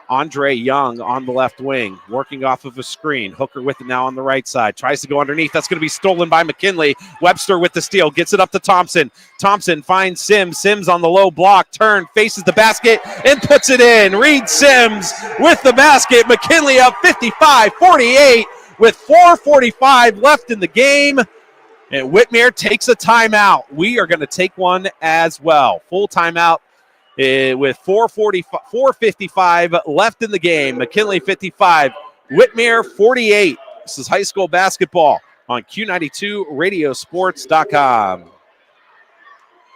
Andre Young on the left wing, working off of a screen. Hooker with it now on the right side. Tries to go underneath. That's going to be stolen by McKinley. Webster with the steal. Gets it up to Thompson. Thompson finds Sims. Sims on the low block. Turn, faces the basket, and puts it in. Reed Sims with the basket. McKinley up 55-48 with 4:45 left in the game. And Whitmer takes a timeout. We are going to take one as well. Full timeout with 4:55 left in the game. McKinley 55, Whitmer 48. This is high school basketball on Q92radiosports.com.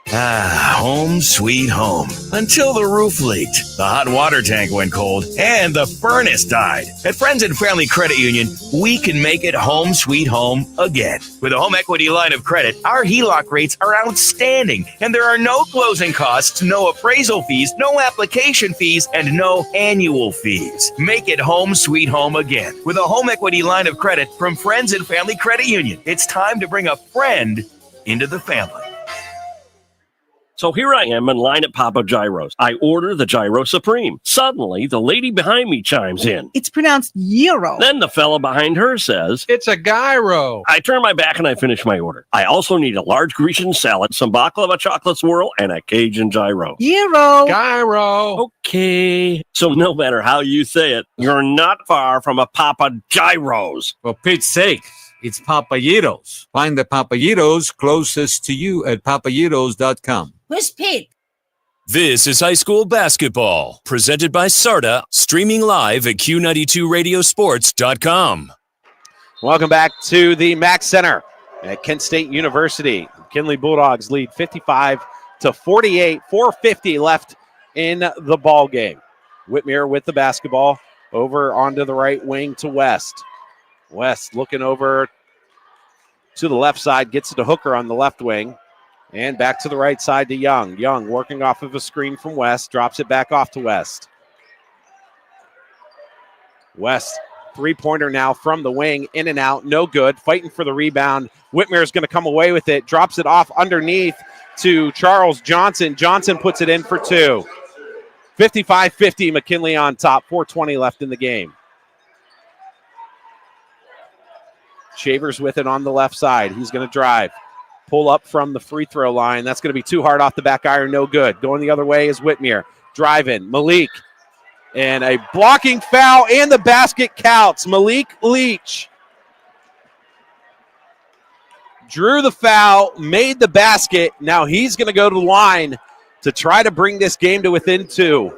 Home sweet home. Until the roof leaked, the hot water tank went cold, and the furnace died. At Friends and Family Credit Union, we can make it home sweet home again. With a home equity line of credit, our HELOC rates are outstanding, and there are no closing costs, no appraisal fees, no application fees, and no annual fees. Make it home sweet home again with a home equity line of credit from Friends and Family Credit Union. It's time to bring a friend into the family. So here I am in line at Papa Gyro's. I order the Gyro Supreme. Suddenly, the lady behind me chimes in. It's pronounced gyro. Then the fella behind her says, It's a gyro. I turn my back and I finish my order. I also need a large Grecian salad, some baklava chocolate swirl, and a Cajun gyro. Gyro. Gyro. Okay. So no matter how you say it, you're not far from a Papa Gyro's. For Pete's sake, it's Papayitos. Find the Papayitos closest to you at papayitos.com. Who's Pete? This is high school basketball, presented by SARTA, streaming live at Q92radiosports.com. Welcome back to the Mack Center at Kent State University. McKinley Bulldogs lead 55-48, 4:50 left in the ball game. Whitmer with the basketball over onto the right wing to West. West looking over to the left side, gets it to Hooker on the left wing. And back to the right side to Young. Young working off of a screen from West, drops it back off to West. West, three-pointer now from the wing, in and out, no good. Fighting for the rebound. Whitmer is going to come away with it, drops it off underneath to Charles Johnson. Johnson puts it in for two. 55-50, McKinley on top, 4:20 left in the game. Shavers with it on the left side. He's going to drive. Pull up from the free throw line. That's going to be too hard off the back iron, no good. Going the other way is Whitmer. Driving, Malik. And a blocking foul, and the basket counts. Malik Leach drew the foul, made the basket. Now he's going to go to the line to try to bring this game to within two.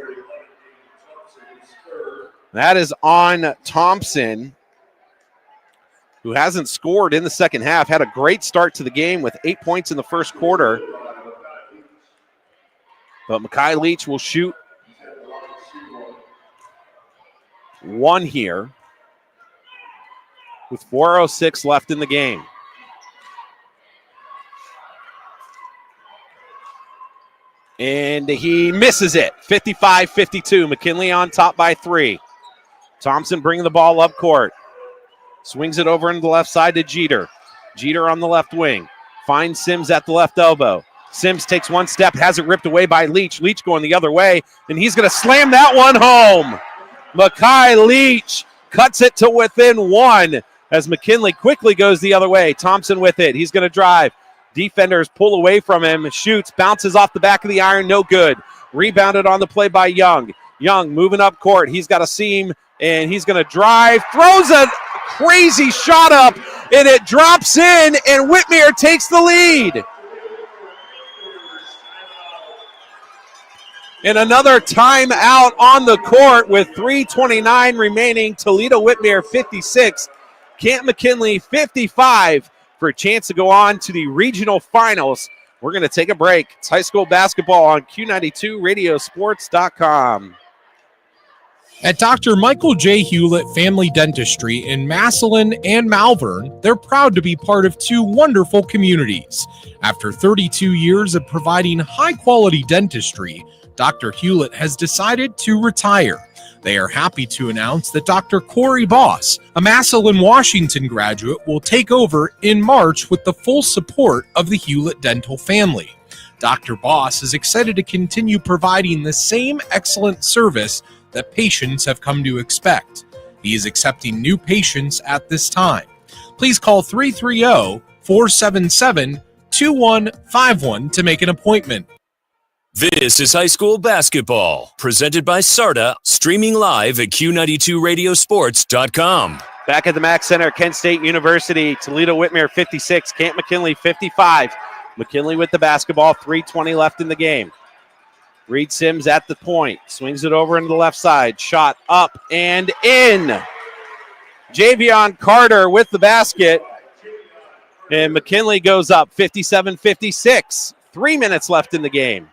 That is on Thompson, who hasn't scored in the second half. Had a great start to the game with 8 points in the first quarter. But Mekhi Leach will shoot one here with 4:06 left in the game. And he misses it. 55-52. McKinley on top by three. Thompson bringing the ball up court. Swings it over into the left side to Jeter. Jeter on the left wing. Finds Sims at the left elbow. Sims takes one step, has it ripped away by Leach. Leach going the other way, and he's going to slam that one home. Mekhi Leach cuts it to within one as McKinley quickly goes the other way. Thompson with it. He's going to drive. Defenders pull away from him. Shoots, bounces off the back of the iron, no good. Rebounded on the play by Young. Young moving up court. He's got a seam, and he's going to drive. Throws a crazy shot up, and it drops in, and Whitmer takes the lead. And another timeout on the court with 3:29 remaining. Toledo Whitmer 56, Camp McKinley 55 for a chance to go on to the regional finals. We're going to take a break. It's high school basketball on Q92 Radiosports.com. At Dr. Michael J. Hewlett Family Dentistry in Massillon and Malvern, they're proud to be part of two wonderful communities. After 32 years of providing high-quality dentistry, Dr. Hewlett has decided to retire. They are happy to announce that Dr. Corey Boss, a Massillon, Washington graduate, will take over in March with the full support of the Hewlett dental family. Dr. Boss is excited to continue providing the same excellent service that patients have come to expect. He is accepting new patients at this time. Please call 330-477-2151 to make an appointment. This is high school basketball, presented by SARTA, streaming live at Q92Radiosports.com. Back at the Mack Center, Kent State University, Toledo Whitmer 56, Camp McKinley 55. McKinley with the basketball, 3:20 left in the game. Reed Sims at the point, swings it over into the left side, shot up and in. Javion Carter with the basket, and McKinley goes up 57-56. 3 minutes left in the game.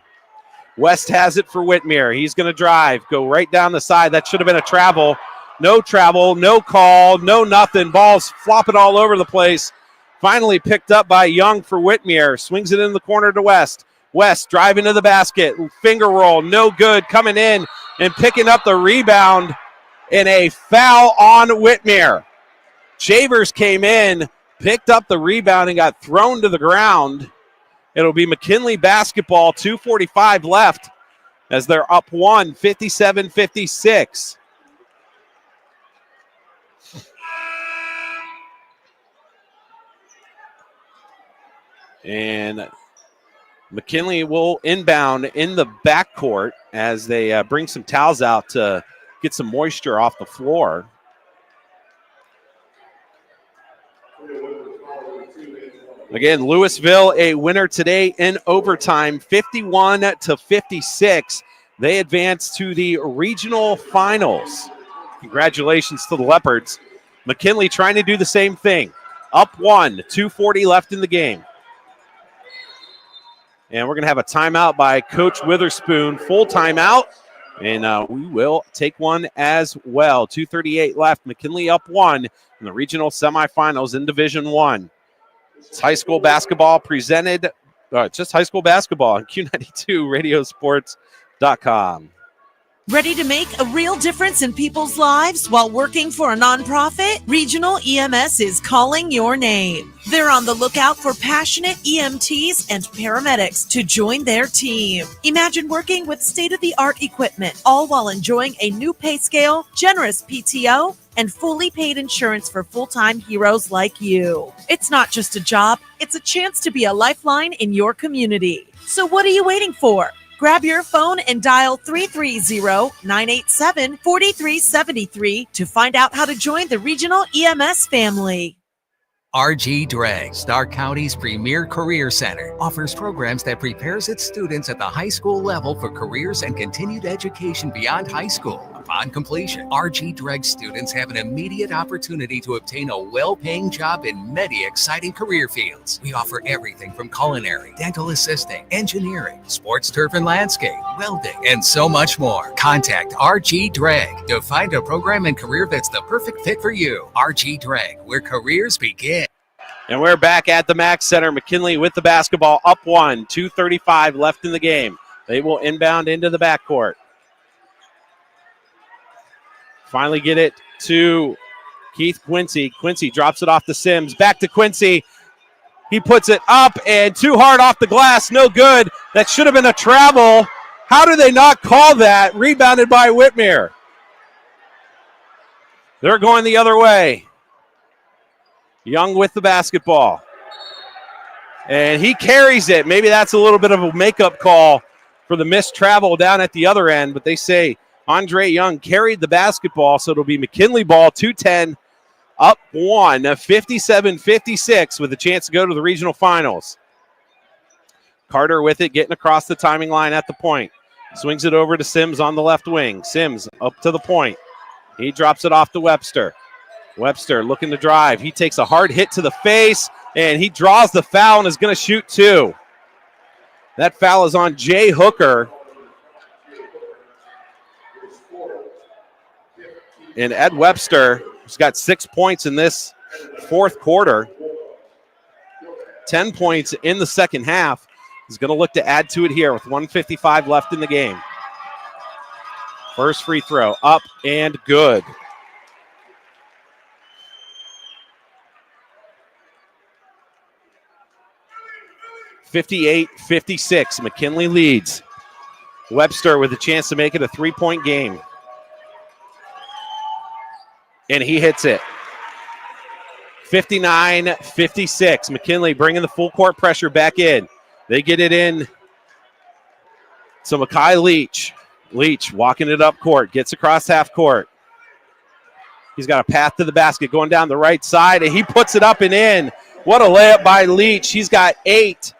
West has it for Whitmer. He's going to drive, go right down the side. That should have been a travel. No travel, no call, no nothing. Ball's flopping all over the place. Finally picked up by Young for Whitmer. Swings it in the corner to West. West driving to the basket. Finger roll, no good. Coming in and picking up the rebound. And a foul on Whitmer. Shavers came in, picked up the rebound, and got thrown to the ground. It'll be McKinley basketball, 2:45 left as they're up one, 57-56. And McKinley will inbound in the backcourt as they bring some towels out to get some moisture off the floor. Again, Louisville a winner today in overtime, 51-56. They advance to the regional finals. Congratulations to the Leopards. McKinley trying to do the same thing. Up one, 2:40 left in the game. And we're going to have a timeout by Coach Witherspoon, full timeout. And we will take one as well. 2:38 left. McKinley up one in the regional semifinals in Division I. It's high school basketball presented, just high school basketball on Q92 Radiosports.com. Ready to make a real difference in people's lives while working for a nonprofit? Regional EMS is calling your name. They're on the lookout for passionate EMTs and paramedics to join their team. Imagine working with state-of-the-art equipment, all while enjoying a new pay scale, generous PTO, and fully paid insurance for full-time heroes like you. It's not just a job, it's a chance to be a lifeline in your community. So what are you waiting for? Grab your phone and dial 330-987-4373 to find out how to join the Regional EMS family. RG Drag, Stark County's premier career center, offers programs that prepares its students at the high school level for careers and continued education beyond high school. Upon completion, RG Drag students have an immediate opportunity to obtain a well-paying job in many exciting career fields. We offer everything from culinary, dental assisting, engineering, sports turf and landscape, welding, and so much more. Contact RG Drag to find a program and career that's the perfect fit for you. RG Drag, where careers begin. And we're back at the Mack Center. McKinley with the basketball, up 1, 2:35 left in the game. They will inbound into the backcourt. Finally get it to Keith Quincy. Quincy drops it off to Sims. Back to Quincy. He puts it up and too hard off the glass. No good. That should have been a travel. How do they not call that? Rebounded by Whitmer. They're going the other way. Young with the basketball. And he carries it. Maybe that's a little bit of a makeup call for the missed travel down at the other end, but they say Andre Young carried the basketball, so it'll be McKinley ball, 2:10, up 1, 57-56, with a chance to go to the regional finals. Carter with it, getting across the timing line at the point. Swings it over to Sims on the left wing. Sims up to the point. He drops it off to Webster. Webster looking to drive. He takes a hard hit to the face, and he draws the foul and is going to shoot 2. That foul is on Jay Hooker. And Ed Webster has got 6 points in this fourth quarter. 10 points in the second half. He's going to look to add to it here with 1:55 left in the game. First free throw, up and good. (58-56). McKinley leads. Webster with a chance to make it a 3-point game. And he hits it. 59-56. McKinley bringing the full court pressure back in. They get it in. So Makai Leach. Leach walking it up court. Gets across half court. He's got a path to the basket going down the right side, and he puts it up and in. What a layup by Leach. He's got 8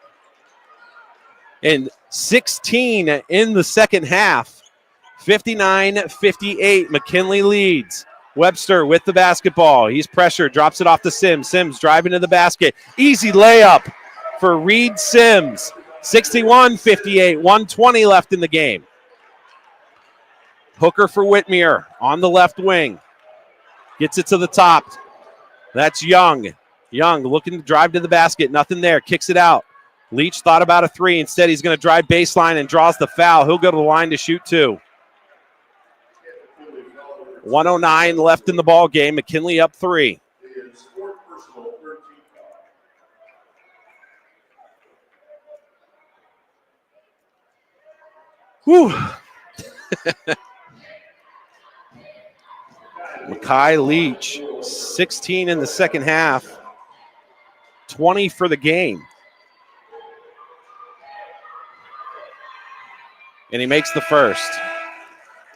and 16 in the second half. 59-58. McKinley leads. Webster with the basketball. He's pressured, drops it off to Sims. Sims driving to the basket. Easy layup for Reed Sims. 61-58, 1:20 left in the game. Hooker for Whitmer on the left wing. Gets it to the top. That's Young. Young looking to drive to the basket. Nothing there. Kicks it out. Leach thought about a 3. Instead, he's going to drive baseline and draws the foul. He'll go to the line to shoot 2. 1:09 left in the ball game. McKinley up 3. Whew. Makai Leach, 16 in the second half, 20 for the game. And he makes the first.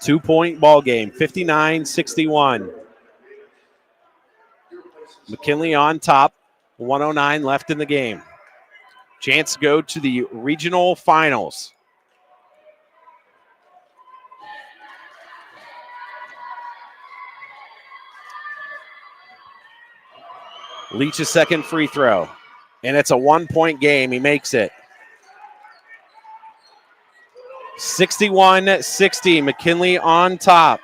2-point ball game, 59-61. McKinley on top, 1:09 left in the game. Chance to go to the regional finals. Leach's second free throw, and it's a 1-point game. He makes it. 61-60, McKinley on top.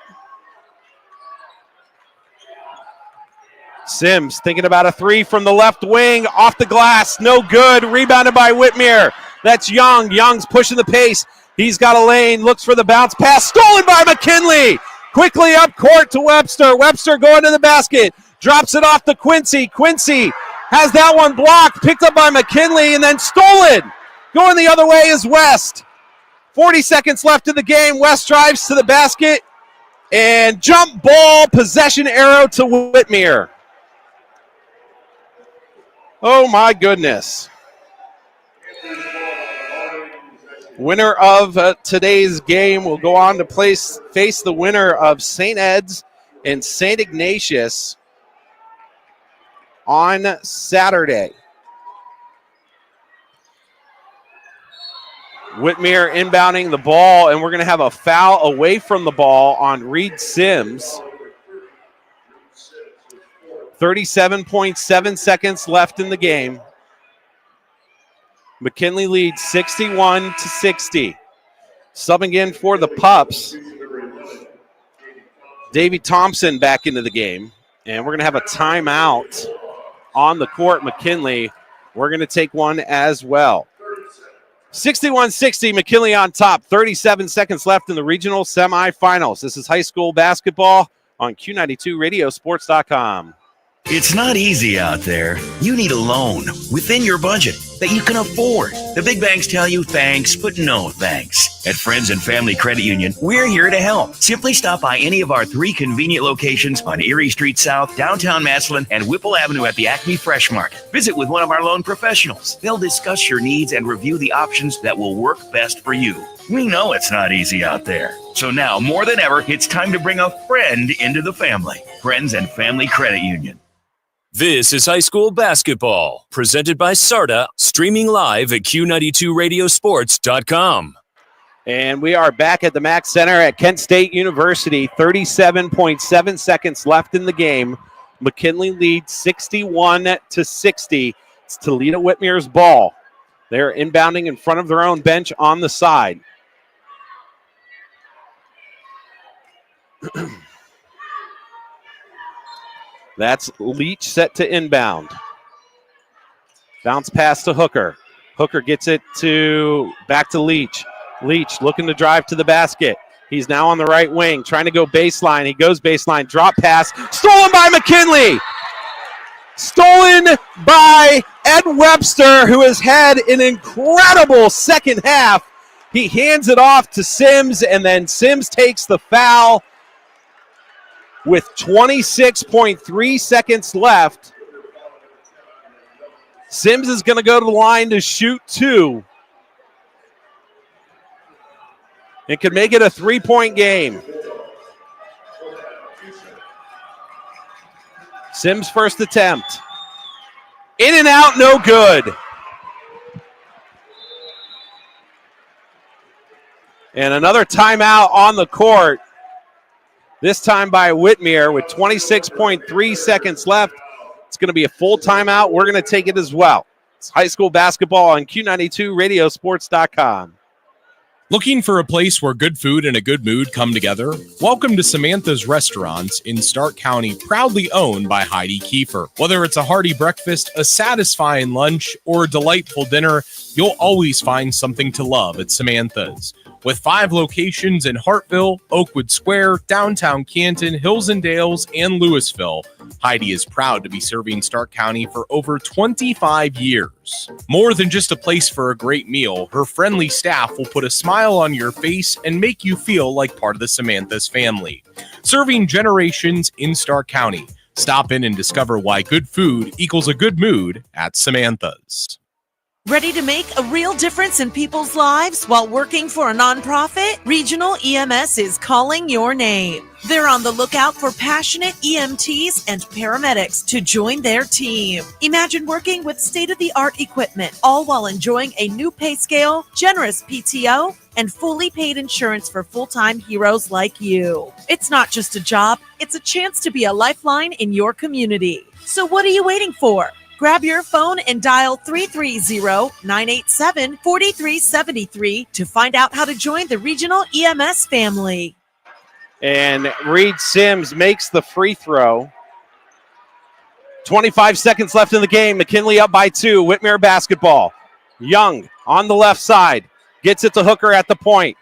Sims thinking about a 3 from the left wing, off the glass, no good, rebounded by Whitmer. That's Young. Young's pushing the pace, He's got a lane, looks for the bounce pass, stolen by McKinley. Quickly up court to Webster. Webster going to the basket, drops it off to Quincy. Quincy has that one blocked, picked up by McKinley, and then stolen. Going the other way is West. 40 seconds left in the game. West drives to the basket, and jump ball, possession arrow to Whitmer. Oh, my goodness. Winner of today's game will go on to face the winner of St. Ed's and St. Ignatius on Saturday. Whitmer inbounding the ball, and we're going to have a foul away from the ball on Reed Sims. 37.7 seconds left in the game. McKinley leads 61-60. Subbing in for the Pups, Davey Thompson back into the game. And we're going to have a timeout on the court. McKinley, we're going to take one as well. 61-60, McKinley on top. 37 seconds left in the regional semifinals. This is high school basketball on Q92 Radiosports.com. It's not easy out there. You need a loan within your budget that you can afford. The big banks tell you thanks, but no thanks. At Friends and Family Credit Union, we're here to help. Simply stop by any of our 3 convenient locations on Erie Street South, downtown Massillon, and Whipple Avenue at the Acme Fresh Market. Visit with one of our loan professionals. They'll discuss your needs and review the options that will work best for you. We know it's not easy out there. So now, more than ever, it's time to bring a friend into the family. Friends and Family Credit Union. This is high school basketball, presented by SARTA, streaming live at Q92Radiosports.com. And we are back at the Mack Center at Kent State University. 37.7 seconds left in the game. McKinley leads 61-60. It's Toledo Whitmer's ball. They're inbounding in front of their own bench on the side. That's Leach set to inbound. Bounce pass to Hooker. Hooker gets it back to Leach. Leach looking to drive to the basket. He's now on the right wing, trying to go baseline. He goes baseline, drop pass, stolen by McKinley. Stolen by Ed Webster, who has had an incredible second half. He hands it off to Sims, and then Sims takes the foul. With 26.3 seconds left, Sims is going to go to the line to shoot 2. It could make it a 3-point game. Sims' first attempt. In and out, no good. And another timeout on the court. This time by Whitmer with 26.3 seconds left. It's going to be a full timeout. We're going to take it as well. It's high school basketball on Q92 Radiosports.com. Looking for a place where good food and a good mood come together? Welcome to Samantha's Restaurants in Stark County, proudly owned by Heidi Kiefer. Whether it's a hearty breakfast, a satisfying lunch, or a delightful dinner, you'll always find something to love at Samantha's. With 5 locations in Hartville, Oakwood Square, downtown Canton, Hills and Dales, and Louisville, Heidi is proud to be serving Stark County for over 25 years. More than just a place for a great meal, her friendly staff will put a smile on your face and make you feel like part of the Samantha's family. Serving generations in Stark County. Stop in and discover why good food equals a good mood at Samantha's. Ready to make a real difference in people's lives while working for a nonprofit? Regional EMS is calling your name. They're on the lookout for passionate EMTs and paramedics to join their team. Imagine working with state-of-the-art equipment, all while enjoying a new pay scale, generous PTO, and fully paid insurance for full-time heroes like you. It's not just a job, it's a chance to be a lifeline in your community. So what are you waiting for? Grab your phone and dial 330-987-4373 to find out how to join the Regional EMS family. And Reed Sims makes the free throw. 25 seconds left in the game. McKinley up by 2. Whitmer basketball. Young on the left side. Gets it to Hooker at the point.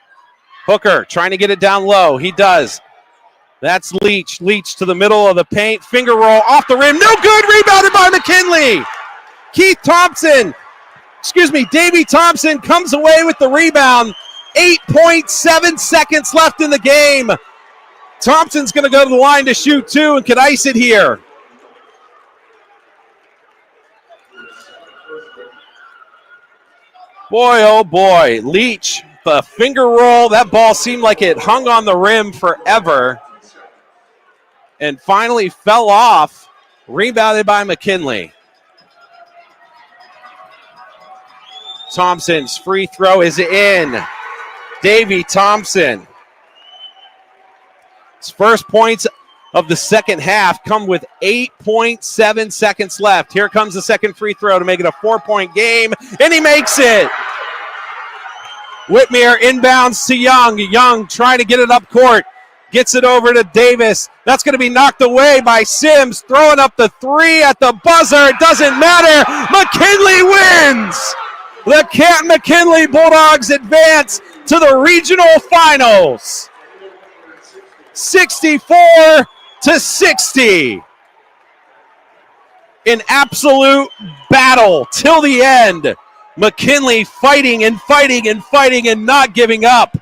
Hooker trying to get it down low. He does. That's Leach. Leach to the middle of the paint. Finger roll off the rim. No good. Rebounded by McKinley. Davey Thompson comes away with the rebound. 8.7 seconds left in the game. Thompson's going to go to the line to shoot two and could ice it here. Boy, oh boy. Leach, the finger roll. That ball seemed like it hung on the rim forever and finally fell off. Rebounded by McKinley. Thompson's free throw is in. Davey Thompson. His first points of the second half come with 8.7 seconds left. Here comes the second free throw to make it a 4-point game, and he makes it. Whitmer inbounds to Young. Young trying to get it up court. Gets it over to Davis. That's going to be knocked away by Sims. Throwing up the three at the buzzer. It doesn't matter. McKinley wins. The Canton McKinley Bulldogs advance to the regional finals. 64-60. An absolute battle till the end. McKinley fighting and fighting and fighting and not giving up.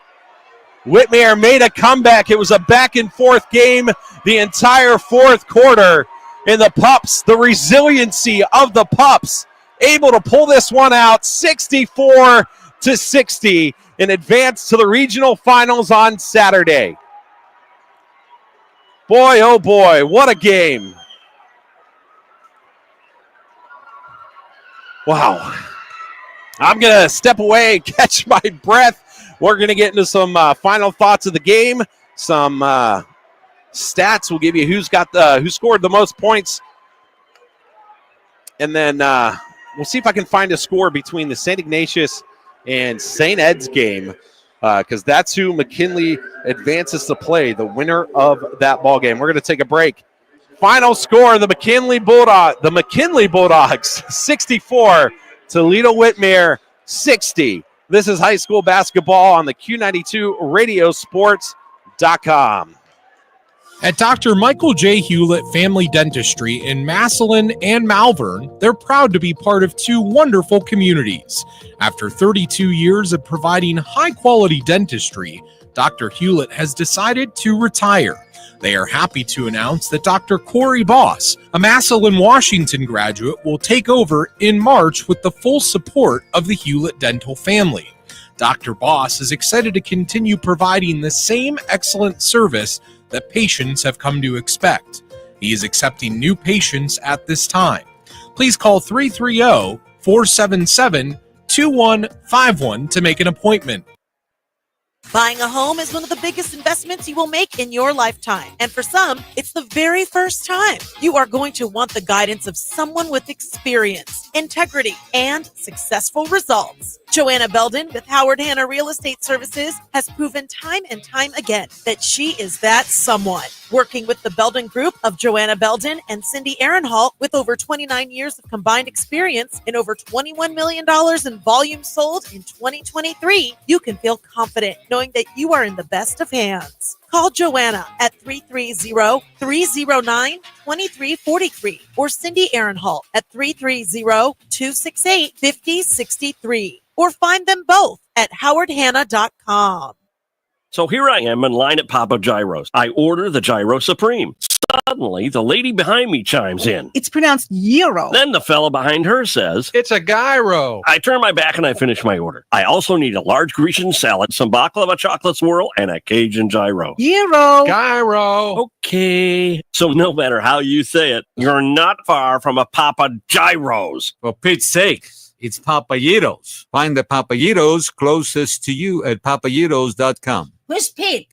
Whitmer made a comeback. It was a back and forth game the entire fourth quarter. And the Pups, the resiliency of the Pups, able to pull this one out 64-60 and advance to the regional finals on Saturday. Boy, oh boy, what a game. Wow. I'm going to step away and catch my breath. We're going to get into some final thoughts of the game, some stats. We'll give you who scored the most points, and then we'll see if I can find a score between the St. Ignatius and St. Ed's game, because that's who McKinley advances to play, the winner of that ball game. We're going to take a break. Final score: the McKinley Bulldogs 64, Toledo Whitmer 60. This is high school basketball on the Q92 Radiosports.com. At Dr. Michael J. Hewlett Family Dentistry in Massillon and Malvern, they're proud to be part of two wonderful communities. After 32 years of providing high-quality dentistry, Dr. Hewlett has decided to retire. They are happy to announce that Dr. Corey Boss, a Massillon, Washington graduate, will take over in March with the full support of the Hewlett dental family. Dr. Boss is excited to continue providing the same excellent service that patients have come to expect. He is accepting new patients at this time. Please call 330-477-2151 to make an appointment. Buying a home is one of the biggest investments you will make in your lifetime. And for some, it's the very first time. You are going to want the guidance of someone with experience, integrity, and successful results. Joanna Belden with Howard Hanna Real Estate Services has proven time and time again that she is that someone. Working with the Belden Group of Joanna Belden and Cindy Ehrenhalt with over 29 years of combined experience and over $21 million in volume sold in 2023, you can feel confident knowing that you are in the best of hands. Call Joanna at 330-309-2343 or Cindy Ehrenhalt at 330-268-5063 or find them both at howardhanna.com. So here I am in line at Papa Gyro's. I order the Gyro Supreme. Suddenly, the lady behind me chimes in. It's pronounced gyro. Then the fella behind her says, It's a gyro. I turn my back and I finish my order. I also need a large Grecian salad, some baklava chocolate swirl, and a Cajun gyro. Gyro. Gyro. Okay. So no matter how you say it, you're not far from a Papa Gyro's. For Pete's sake, it's Papayitos. Find the Papayitos closest to you at papayitos.com. Where's Pete?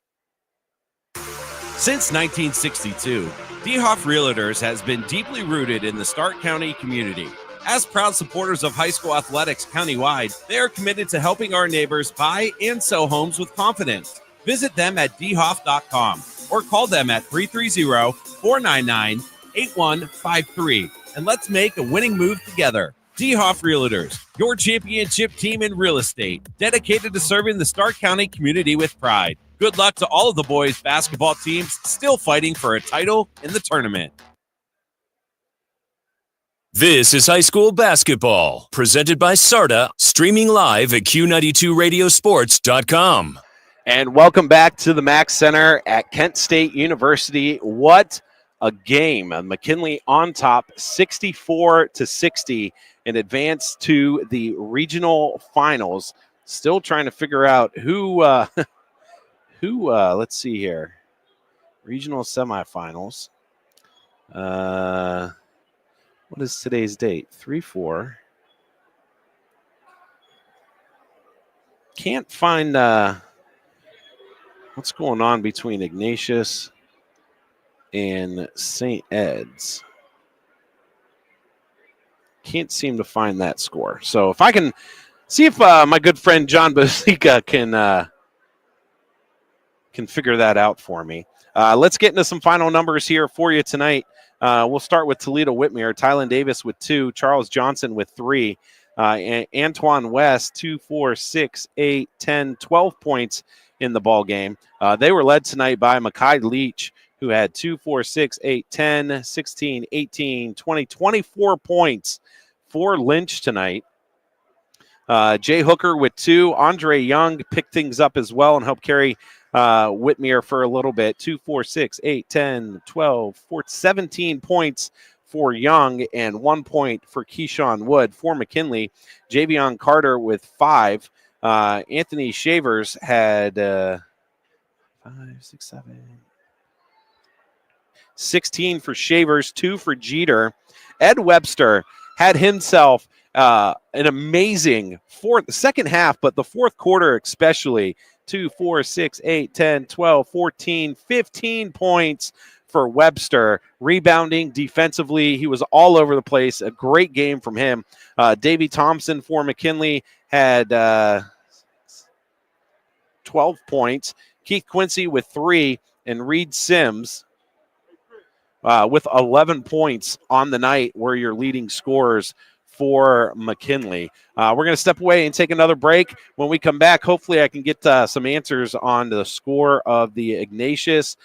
Since 1962, DeHoff Realtors has been deeply rooted in the Stark County community. As proud supporters of high school athletics countywide, they are committed to helping our neighbors buy and sell homes with confidence. Visit them at dhoff.com or call them at 330-499-8153 and let's make a winning move together. DeHoff Realtors, your championship team in real estate, dedicated to serving the Stark County community with pride. Good luck to all of the boys' basketball teams still fighting for a title in the tournament. This is high school basketball, presented by SARTA, streaming live at Q92radiosports.com. And welcome back to the Mack Center at Kent State University. What a game. McKinley on top, 64-60, and advanced to the regional finals. Still trying to figure out who let's see here. Regional semifinals. What is today's date? 3-4. Can't find what's going on between Ignatius and St. Ed's. Can't seem to find that score. So if I can see if my good friend John Basica can figure that out for me. Let's get into some final numbers here for you tonight. We'll start with Toledo Whitmer. Tylen Davis with 2, Charles Johnson with 3, Antoine West 2, 4, 6, 8, 10, 12 points in the ball game. They were led tonight by Makai Leach, who had 2, 4, 6, 8, 10, 16, 18, 20, 24 points for Lynch tonight. Jay Hooker with 2. Andre Young picked things up as well and helped carry Whitmer for a little bit. 2, 4, 6, 8, 10, 12, 14, 17 points for Young and 1 point for Keyshawn Wood. For McKinley, Javion Carter with 5. Anthony Shavers had 5, 6, 7, 16 for Shavers, 2 for Jeter. Ed Webster had himself an amazing second half, but the fourth quarter especially. 2, 4, 6, 8, 10, 12, 14, 15 points for Webster. Rebounding defensively, he was all over the place. A great game from him. Davey Thompson for McKinley had 12 points. Keith Quincy with 3, and Reed Sims with 11 points on the night were your leading scorers for McKinley. We're going to step away and take another break. When we come back, hopefully I can get some answers on the score of the Ignatius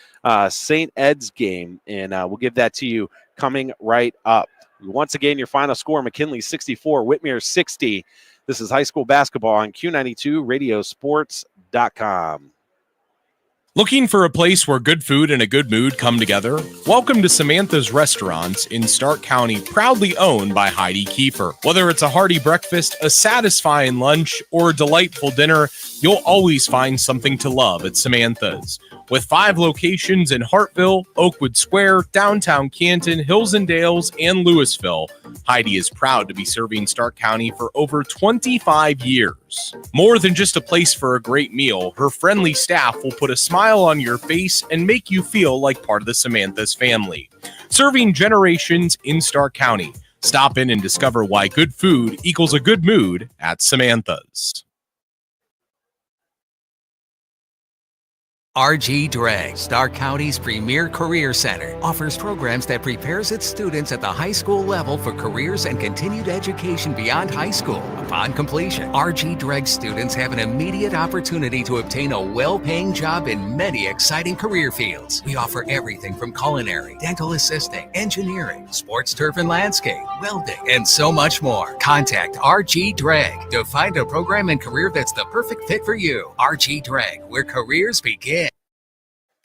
St. Ed's game, and we'll give that to you coming right up. Once again, your final score, McKinley 64, Whitmer 60. This is high school basketball on Q92radiosports.com. Looking for a place where good food and a good mood come together? Welcome to Samantha's Restaurants in Stark County, proudly owned by Heidi Kiefer. Whether it's a hearty breakfast, a satisfying lunch, or a delightful dinner, you'll always find something to love at Samantha's. With 5 locations in Hartville, Oakwood Square, downtown Canton, Hills and Dales, and Louisville, Heidi is proud to be serving Stark County for over 25 years. More than just a place for a great meal, her friendly staff will put a smile on your face and make you feel like part of the Samantha's family. Serving generations in Stark County. Stop in and discover why good food equals a good mood at Samantha's. RG Drag, Stark County's premier career center, offers programs that prepares its students at the high school level for careers and continued education beyond high school. Upon completion, RG Drag students have an immediate opportunity to obtain a well-paying job in many exciting career fields. We offer everything from culinary, dental assisting, engineering, sports turf and landscape, welding, and so much more. Contact RG Drag to find a program and career that's the perfect fit for you. RG Drag, where careers begin.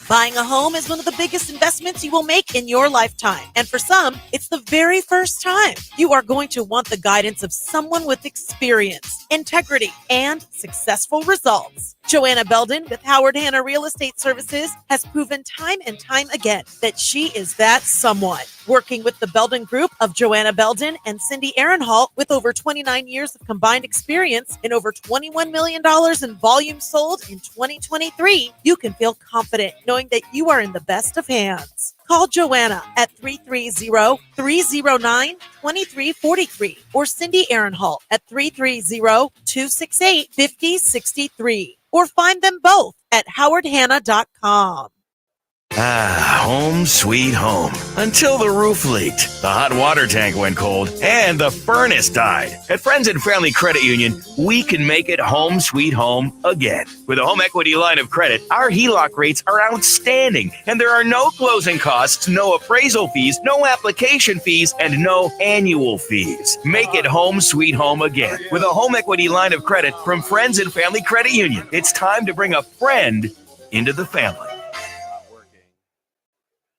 Buying a home is one of the biggest investments you will make in your lifetime. And for some, it's the very first time. You are going to want the guidance of someone with experience, integrity, and successful results. Joanna Belden with Howard Hanna Real Estate Services has proven time and time again that she is that someone. Working with the Belden Group of Joanna Belden and Cindy Aaronhalt with over 29 years of combined experience and over $21 million in volume sold in 2023, you can feel confident knowing that you are in the best of hands. Call Joanna at 330-309-2343 or Cindy Aaronhalt at 330-268-5063 or find them both at howardhanna.com. Ah, home sweet home. Until the roof leaked, the hot water tank went cold, and the furnace died. At Friends and Family Credit Union, we can make it home sweet home again. With a home equity line of credit, our HELOC rates are outstanding, and there are no closing costs, no appraisal fees, no application fees, and no annual fees. Make it home sweet home again with a home equity line of credit from Friends and Family Credit Union. It's time to bring a friend into the family.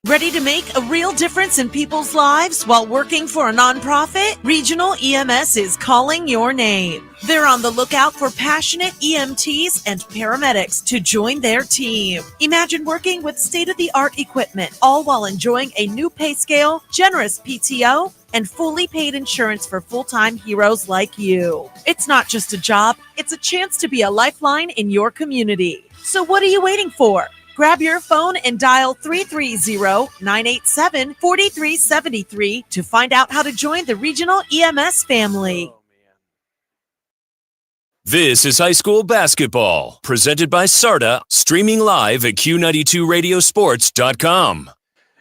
Ready to make a real difference in people's lives while working for a nonprofit? Regional EMS is calling your name. They're on the lookout for passionate EMTs and paramedics to join their team. Imagine working with state-of-the-art equipment, all while enjoying a new pay scale, generous PTO, and fully paid insurance for full-time heroes like you. It's not just a job, it's a chance to be a lifeline in your community. So what are you waiting for? Grab your phone and dial 330-987-4373 to find out how to join the Regional EMS family. This is high school basketball, presented by SARTA, streaming live at Q92radiosports.com.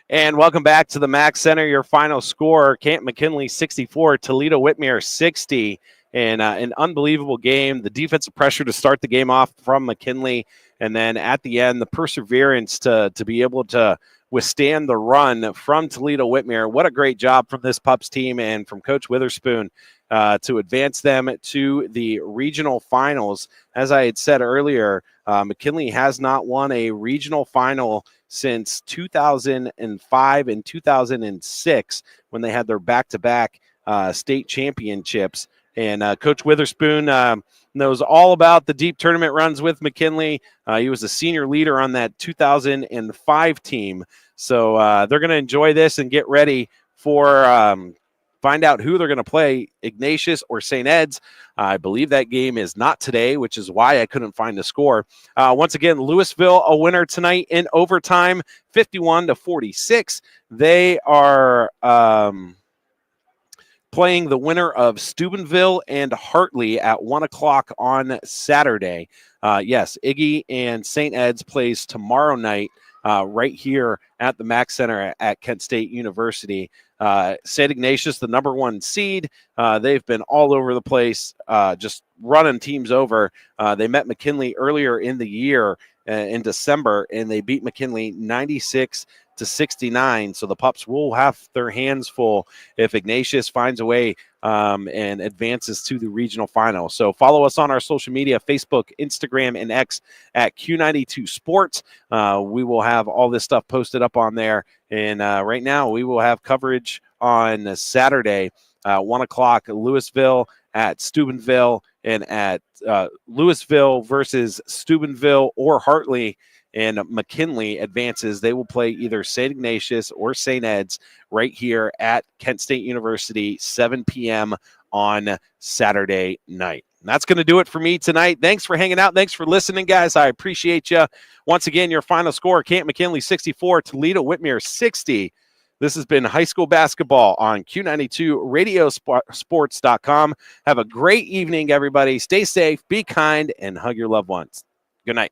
And welcome back to the Mac Center. Your final score, McKinley 64, Toledo Whitmer 60. And an unbelievable game. The defensive pressure to start the game off from McKinley. And then at the end, the perseverance to be able to withstand the run from Toledo Whitmer. What a great job from this Pups team and from Coach Witherspoon to advance them to the regional finals. As I had said earlier, McKinley has not won a regional final since 2005 and 2006 when they had their back-to-back state championships. And Coach Witherspoon knows all about the deep tournament runs with McKinley. He was a senior leader on that 2005 team. So they're going to enjoy this and get ready for find out who they're going to play, Ignatius or St. Ed's. I believe that game is not today, which is why I couldn't find the score. Once again, Louisville a winner tonight in overtime, 51-46. They are playing the winner of Steubenville and Hartley at 1 o'clock on Saturday. Yes, Iggy and St. Ed's plays tomorrow night right here at the Mac Center at Kent State University. St. Ignatius, the number 1 seed. They've been all over the place, just running teams over. They met McKinley earlier in the year in December, and they beat McKinley 96-69. So the Pups will have their hands full if Ignatius finds a way and advances to the regional final. So follow us on our social media, Facebook, Instagram, and X at Q92 Sports. We will have all this stuff posted up on there. And right now we will have coverage on Saturday, 1 o'clock, Louisville at Steubenville, and at Louisville versus Steubenville or Hartley. And McKinley advances. They will play either St. Ignatius or St. Ed's right here at Kent State University, 7 p.m. on Saturday night. And that's going to do it for me tonight. Thanks for hanging out. Thanks for listening, guys. I appreciate you. Once again, your final score, McKinley 64, Toledo Whitmer 60. This has been high school basketball on Q92radiosports.com. Have a great evening, everybody. Stay safe, be kind, and hug your loved ones. Good night.